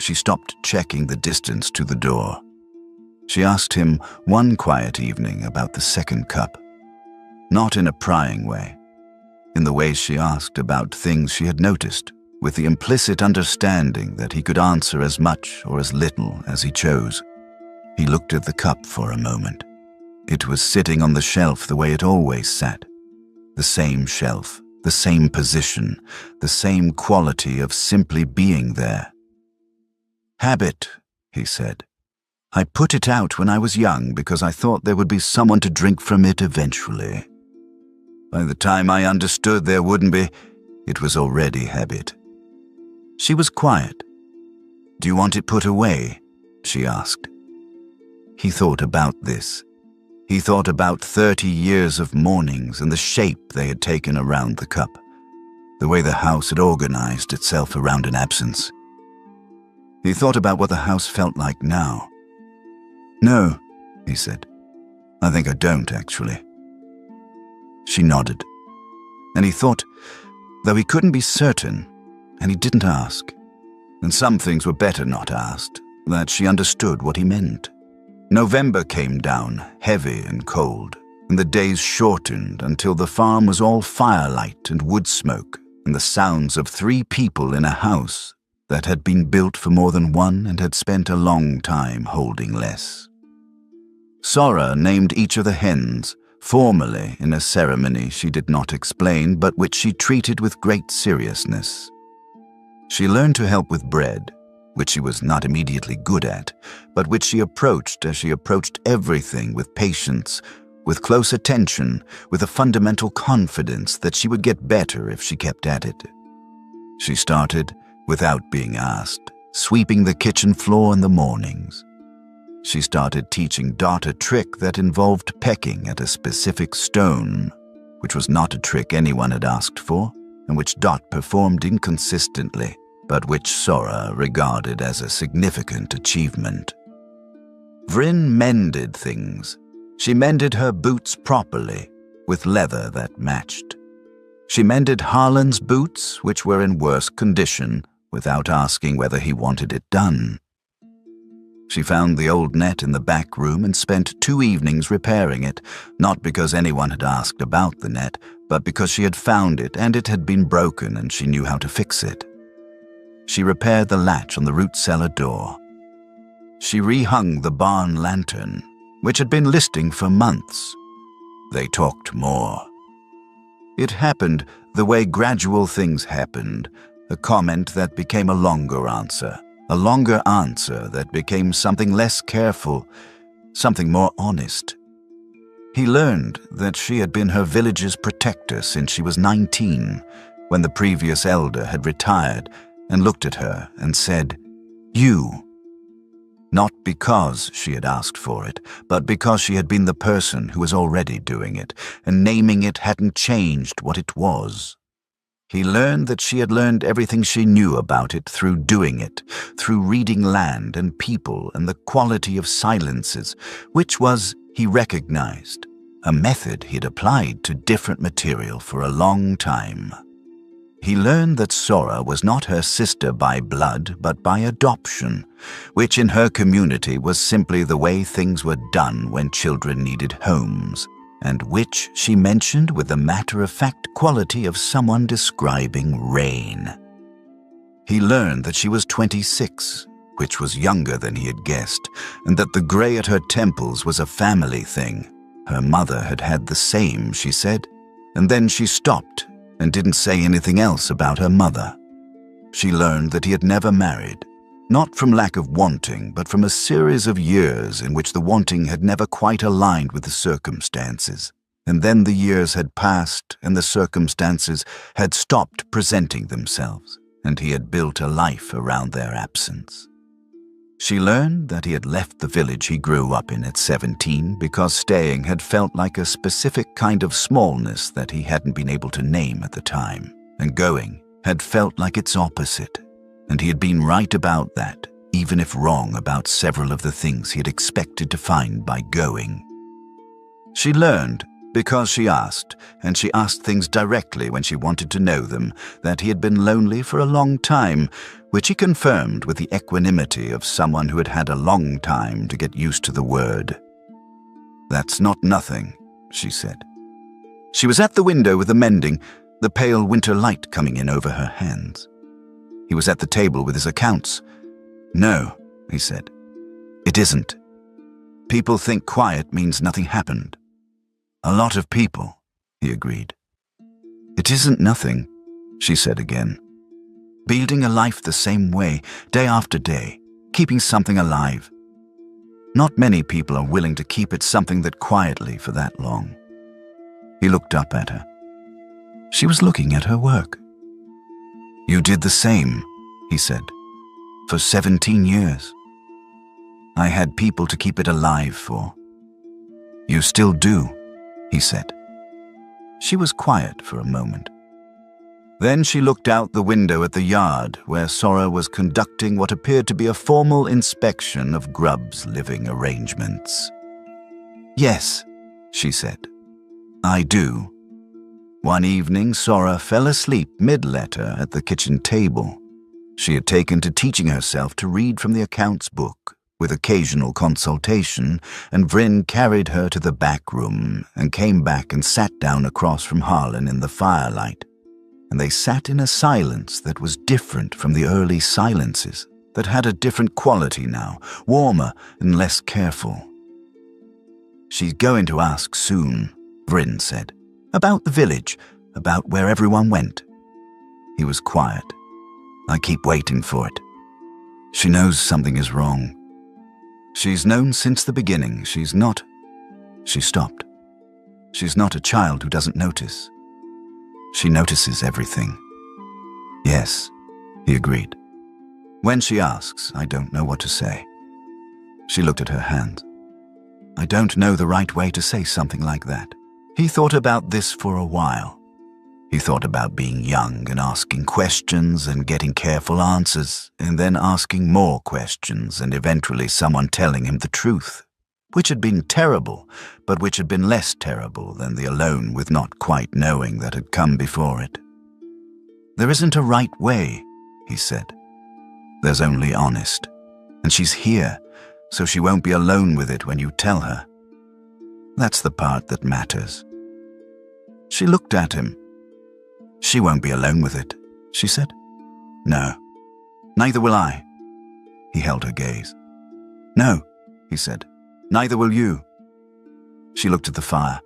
She stopped checking the distance to the door. She asked him one quiet evening about the second cup. Not in a prying way, in the way she asked about things she had noticed, with the implicit understanding that he could answer as much or as little as he chose. He looked at the cup for a moment. It was sitting on the shelf the way it always sat. The same shelf, the same position, the same quality of simply being there. Habit, he said. I put it out when I was young because I thought there would be someone to drink from it eventually. By the time I understood there wouldn't be, it was already habit. She was quiet. Do you want it put away? She asked. He thought about this. He thought about 30 years of mornings and the shape they had taken around the cup, the way the house had organized itself around an absence. He thought about what the house felt like now. No, he said. I think I don't, actually. She nodded. And he thought, though he couldn't be certain, and he didn't ask, and some things were better not asked, that she understood what he meant. November came down, heavy and cold, and the days shortened until the farm was all firelight and wood smoke and the sounds of 3 people in a house that had been built for more than one and had spent a long time holding less. Sora named each of the hens, formally in a ceremony she did not explain, but which she treated with great seriousness. She learned to help with bread, which she was not immediately good at, but which she approached as she approached everything with patience, with close attention, with a fundamental confidence that she would get better if she kept at it. She started, without being asked, sweeping the kitchen floor in the mornings. She started teaching Dot a trick that involved pecking at a specific stone, which was not a trick anyone had asked for, and which Dot performed inconsistently, but which Sora regarded as a significant achievement. Vryn mended things. She mended her boots properly, with leather that matched. She mended Harlan's boots, which were in worse condition, without asking whether he wanted it done. She found the old net in the back room and spent 2 evenings repairing it, not because anyone had asked about the net, but because she had found it and it had been broken and she knew how to fix it. She repaired the latch on the root cellar door. She rehung the barn lantern, which had been listing for months. They talked more. It happened the way gradual things happened, a comment that became a longer answer that became something less careful, something more honest. He learned that she had been her village's protector since she was 19, when the previous elder had retired, and looked at her and said, "You." Not because she had asked for it, but because she had been the person who was already doing it, and naming it hadn't changed what it was. He learned that she had learned everything she knew about it through doing it, through reading land and people and the quality of silences, which was, he recognized, a method he'd applied to different material for a long time. He learned that Sora was not her sister by blood, but by adoption, which in her community was simply the way things were done when children needed homes, and which she mentioned with the matter-of-fact quality of someone describing rain. He learned that she was 26, which was younger than he had guessed, and that the gray at her temples was a family thing. Her mother had had the same, she said, and then she stopped and didn't say anything else about her mother. She learned that he had never married, not from lack of wanting, but from a series of years in which the wanting had never quite aligned with the circumstances. And then the years had passed and the circumstances had stopped presenting themselves, and he had built a life around their absence. She learned that he had left the village he grew up in at 17 because staying had felt like a specific kind of smallness that he hadn't been able to name at the time, and going had felt like its opposite. And he had been right about that, even if wrong about several of the things he had expected to find by going. She learned, because she asked, and she asked things directly when she wanted to know them, that he had been lonely for a long time, which he confirmed with the equanimity of someone who had had a long time to get used to the word. "That's not nothing," she said. She was at the window with the mending, the pale winter light coming in over her hands. He was at the table with his accounts. "No," he said. "It isn't. People think quiet means nothing happened." "A lot of people," he agreed. "It isn't nothing," she said again. "Building a life the same way, day after day, keeping something alive. Not many people are willing to keep it something that quietly for that long." He looked up at her. She was looking at her work. "You did the same," he said, "for 17 years. I had people to keep it alive for." "You still do," he said. She was quiet for a moment. Then she looked out the window at the yard where Sora was conducting what appeared to be a formal inspection of Grub's living arrangements. "Yes," she said, "I do." One evening, Sora fell asleep mid-letter at the kitchen table. She had taken to teaching herself to read from the accounts book, with occasional consultation, and Vryn carried her to the back room and came back and sat down across from Harlan in the firelight. And they sat in a silence that was different from the early silences, that had a different quality now, warmer and less careful. "She's going to ask soon," Vryn said. "About the village, about where everyone went." He was quiet. "I keep waiting for it. She knows something is wrong. She's known since the beginning. She's not—" She stopped. "She's not a child who doesn't notice. She notices everything." "Yes," he agreed. "When she asks, I don't know what to say." She looked at her hands. "I don't know the right way to say something like that." He thought about this for a while. He thought about being young and asking questions and getting careful answers, and then asking more questions and eventually someone telling him the truth, which had been terrible, but which had been less terrible than the alone with not quite knowing that had come before it. "There isn't a right way," he said. "There's only honest. And she's here, so she won't be alone with it when you tell her. That's the part that matters." She looked at him. "She won't be alone with it," she said. "No, neither will I." He held her gaze. "No," he said, "neither will you." She looked at the fire.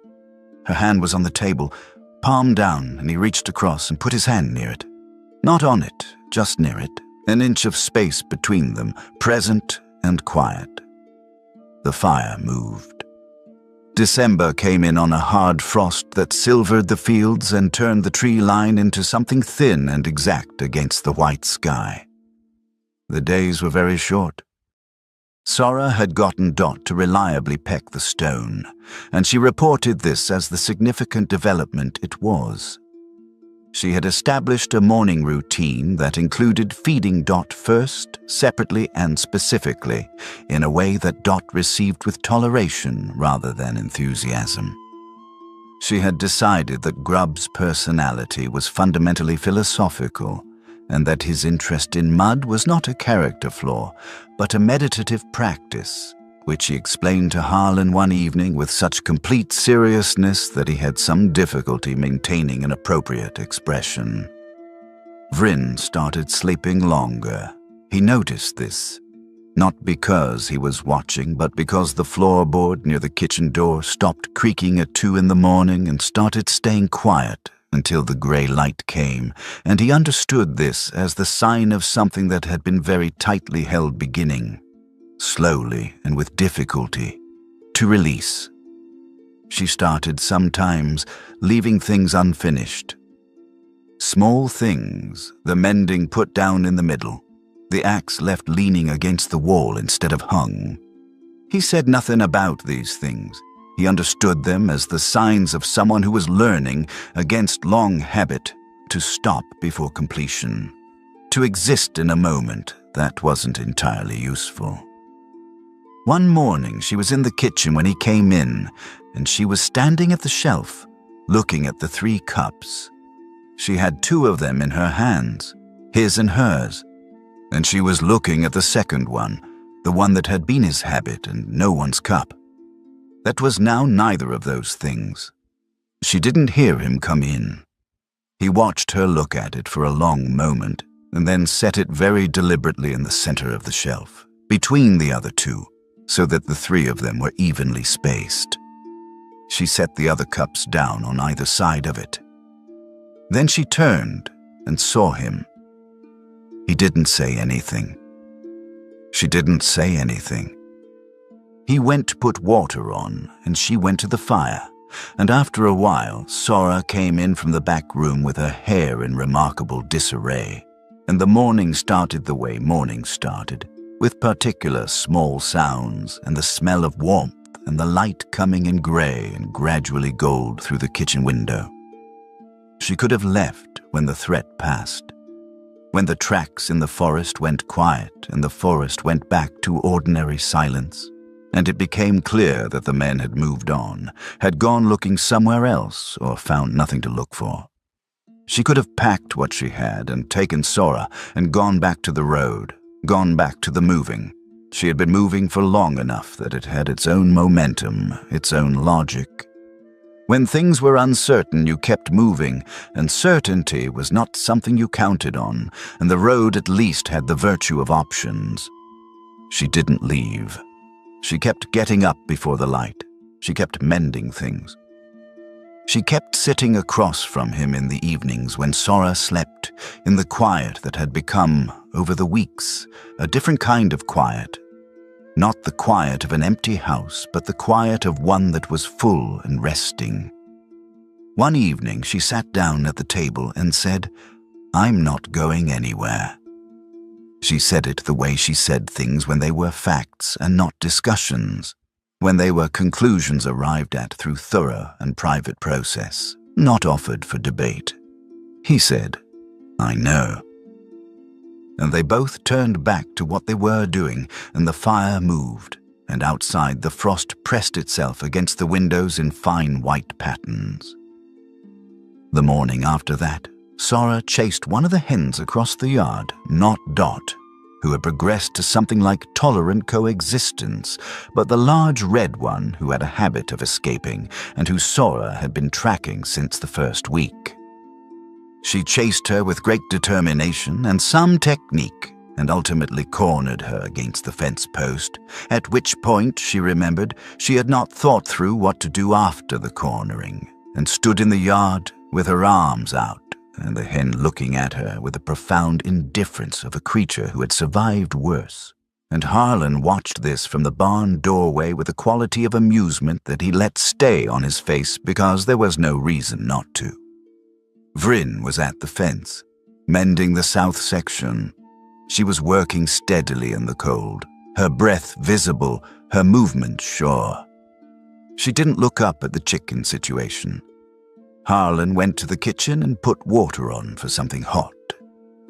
Her hand was on the table, palm down, and he reached across and put his hand near it. Not on it, just near it, an inch of space between them, present and quiet. The fire moved. December came in on a hard frost that silvered the fields and turned the tree line into something thin and exact against the white sky. The days were very short. Sora had gotten Dot to reliably peck the stone, and she reported this as the significant development it was. She had established a morning routine that included feeding Dot first, separately and specifically, in a way that Dot received with toleration rather than enthusiasm. She had decided that Grub's personality was fundamentally philosophical, and that his interest in mud was not a character flaw, but a meditative practice, which he explained to Harlan one evening with such complete seriousness that he had some difficulty maintaining an appropriate expression. Vryn started sleeping longer. He noticed this, not because he was watching, but because the floorboard near the kitchen door stopped creaking at 2 in the morning and started staying quiet until the gray light came, and he understood this as the sign of something that had been very tightly held beginning, slowly and with difficulty, to release. She started sometimes leaving things unfinished. Small things, the mending put down in the middle, the axe left leaning against the wall instead of hung. He said nothing about these things. He understood them as the signs of someone who was learning, against long habit, to stop before completion, to exist in a moment that wasn't entirely useful. One morning she was in the kitchen when he came in, and she was standing at the shelf, looking at the 3 cups. She had 2 of them in her hands, his and hers, and she was looking at the second one, the one that had been his habit and no one's cup. That was now neither of those things. She didn't hear him come in. He watched her look at it for a long moment, and then set it very deliberately in the center of the shelf, between the other 2, so that the 3 of them were evenly spaced. She set the other cups down on either side of it. Then she turned and saw him. He didn't say anything. She didn't say anything. He went to put water on, and she went to the fire, and after a while Sora came in from the back room with her hair in remarkable disarray, and the morning started the way morning started, with particular small sounds and the smell of warmth and the light coming in gray and gradually gold through the kitchen window. She could have left when the threat passed, when the tracks in the forest went quiet and the forest went back to ordinary silence, and it became clear that the men had moved on, had gone looking somewhere else or found nothing to look for. She could have packed what she had and taken Sora and gone back to the road, gone back to the moving. She had been moving for long enough that it had its own momentum, its own logic. When things were uncertain, you kept moving, and certainty was not something you counted on, and the road at least had the virtue of options. She didn't leave. She kept getting up before the light, She kept mending things. She kept sitting across from him in the evenings when Sora slept, in the quiet that had become, over the weeks, a different kind of quiet. Not the quiet of an empty house, but the quiet of one that was full and resting. One evening she sat down at the table and said, "I'm not going anywhere." She said it the way she said things when they were facts and not discussions, when they were conclusions arrived at through thorough and private process, not offered for debate. He said, "I know." And they both turned back to what they were doing, and the fire moved, and outside the frost pressed itself against the windows in fine white patterns. The morning after that, Sora chased one of the hens across the yard, not Dot, who had progressed to something like tolerant coexistence, but the large red one who had a habit of escaping and who Sora had been tracking since the first week. She chased her with great determination and some technique, and ultimately cornered her against the fence post, at which point she remembered she had not thought through what to do after the cornering, and stood in the yard with her arms out, and the hen looking at her with the profound indifference of a creature who had survived worse. And Harlan watched this from the barn doorway with a quality of amusement that he let stay on his face because there was no reason not to. Vryn was at the fence, mending the south section. She was working steadily in the cold, her breath visible, her movement sure. She didn't look up at the chicken situation. Harlan went to the kitchen and put water on for something hot.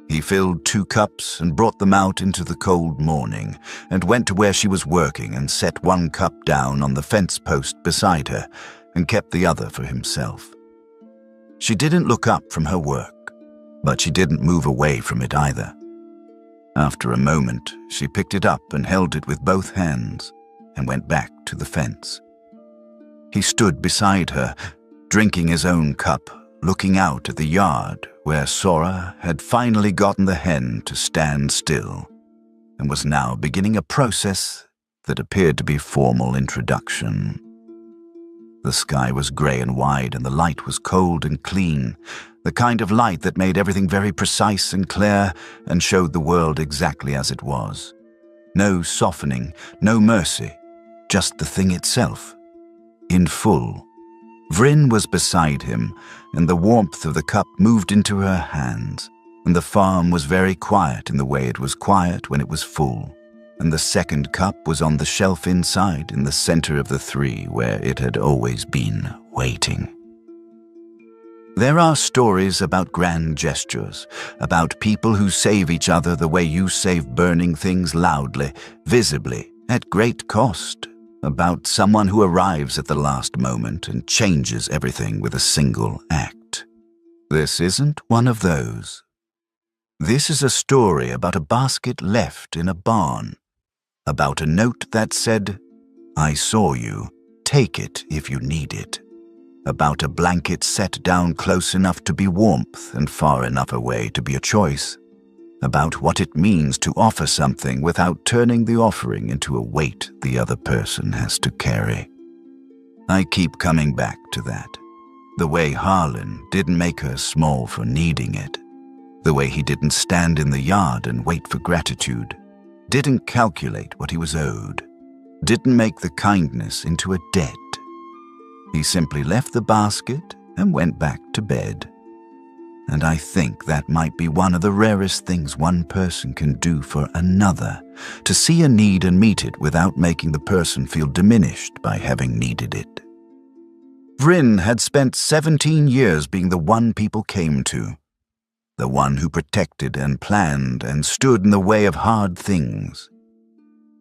He filled 2 cups and brought them out into the cold morning, and went to where she was working and set 1 cup down on the fence post beside her and kept the other for himself. She didn't look up from her work, but she didn't move away from it either. After a moment, she picked it up and held it with both hands and went back to the fence. He stood beside her, drinking his own cup, looking out at the yard where Sora had finally gotten the hen to stand still and was now beginning a process that appeared to be formal introduction. The sky was grey and wide, and the light was cold and clean, the kind of light that made everything very precise and clear and showed the world exactly as it was. No softening, no mercy, just the thing itself, in full. Vryn was beside him, and the warmth of the cup moved into her hands, and the farm was very quiet in the way it was quiet when it was full, and the second cup was on the shelf inside in the center of the 3 where it had always been, waiting. There are stories about grand gestures, about people who save each other the way you save burning things loudly, visibly, at great cost, about someone who arrives at the last moment and changes everything with a single act. This isn't one of those. This is a story about a basket left in a barn, about a note that said, "I saw you, take it if you need it," about a blanket set down close enough to be warmth and far enough away to be a choice, about what it means to offer something without turning the offering into a weight the other person has to carry. I keep coming back to that. The way Harlan didn't make her small for needing it. The way he didn't stand in the yard and wait for gratitude. Didn't calculate what he was owed. Didn't make the kindness into a debt. He simply left the basket and went back to bed. And I think that might be one of the rarest things one person can do for another, to see a need and meet it without making the person feel diminished by having needed it. Vryn had spent 17 years being the one people came to, the one who protected and planned and stood in the way of hard things.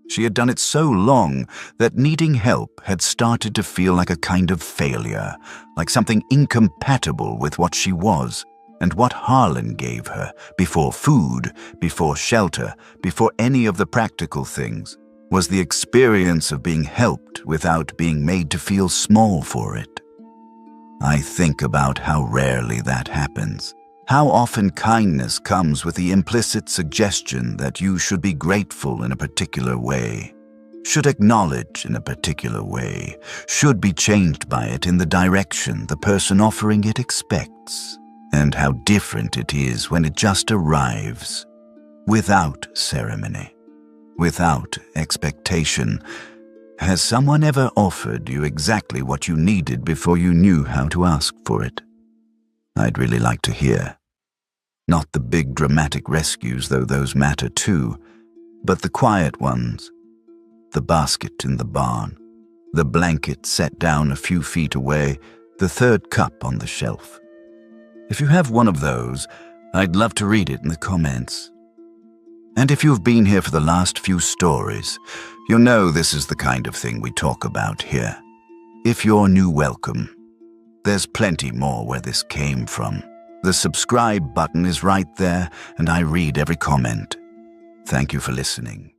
She had done it so long that needing help had started to feel like a kind of failure, like something incompatible with what she was, and what Harlan gave her, before food, before shelter, before any of the practical things, was the experience of being helped without being made to feel small for it. I think about how rarely that happens, how often kindness comes with the implicit suggestion that you should be grateful in a particular way. should acknowledge in a particular way, should be changed by it in the direction the person offering it expects, and how different it is when it just arrives, without ceremony, without expectation. Has someone ever offered you exactly what you needed before you knew how to ask for it? I'd really like to hear. Not the big dramatic rescues, though those matter too, but the quiet ones. The basket in the barn, the blanket set down a few feet away, the third cup on the shelf. If you have one of those, I'd love to read it in the comments. And if you've been here for the last few stories, you'll know this is the kind of thing we talk about here. If you're new, welcome. There's plenty more where this came from. The subscribe button is right there, and I read every comment. Thank you for listening.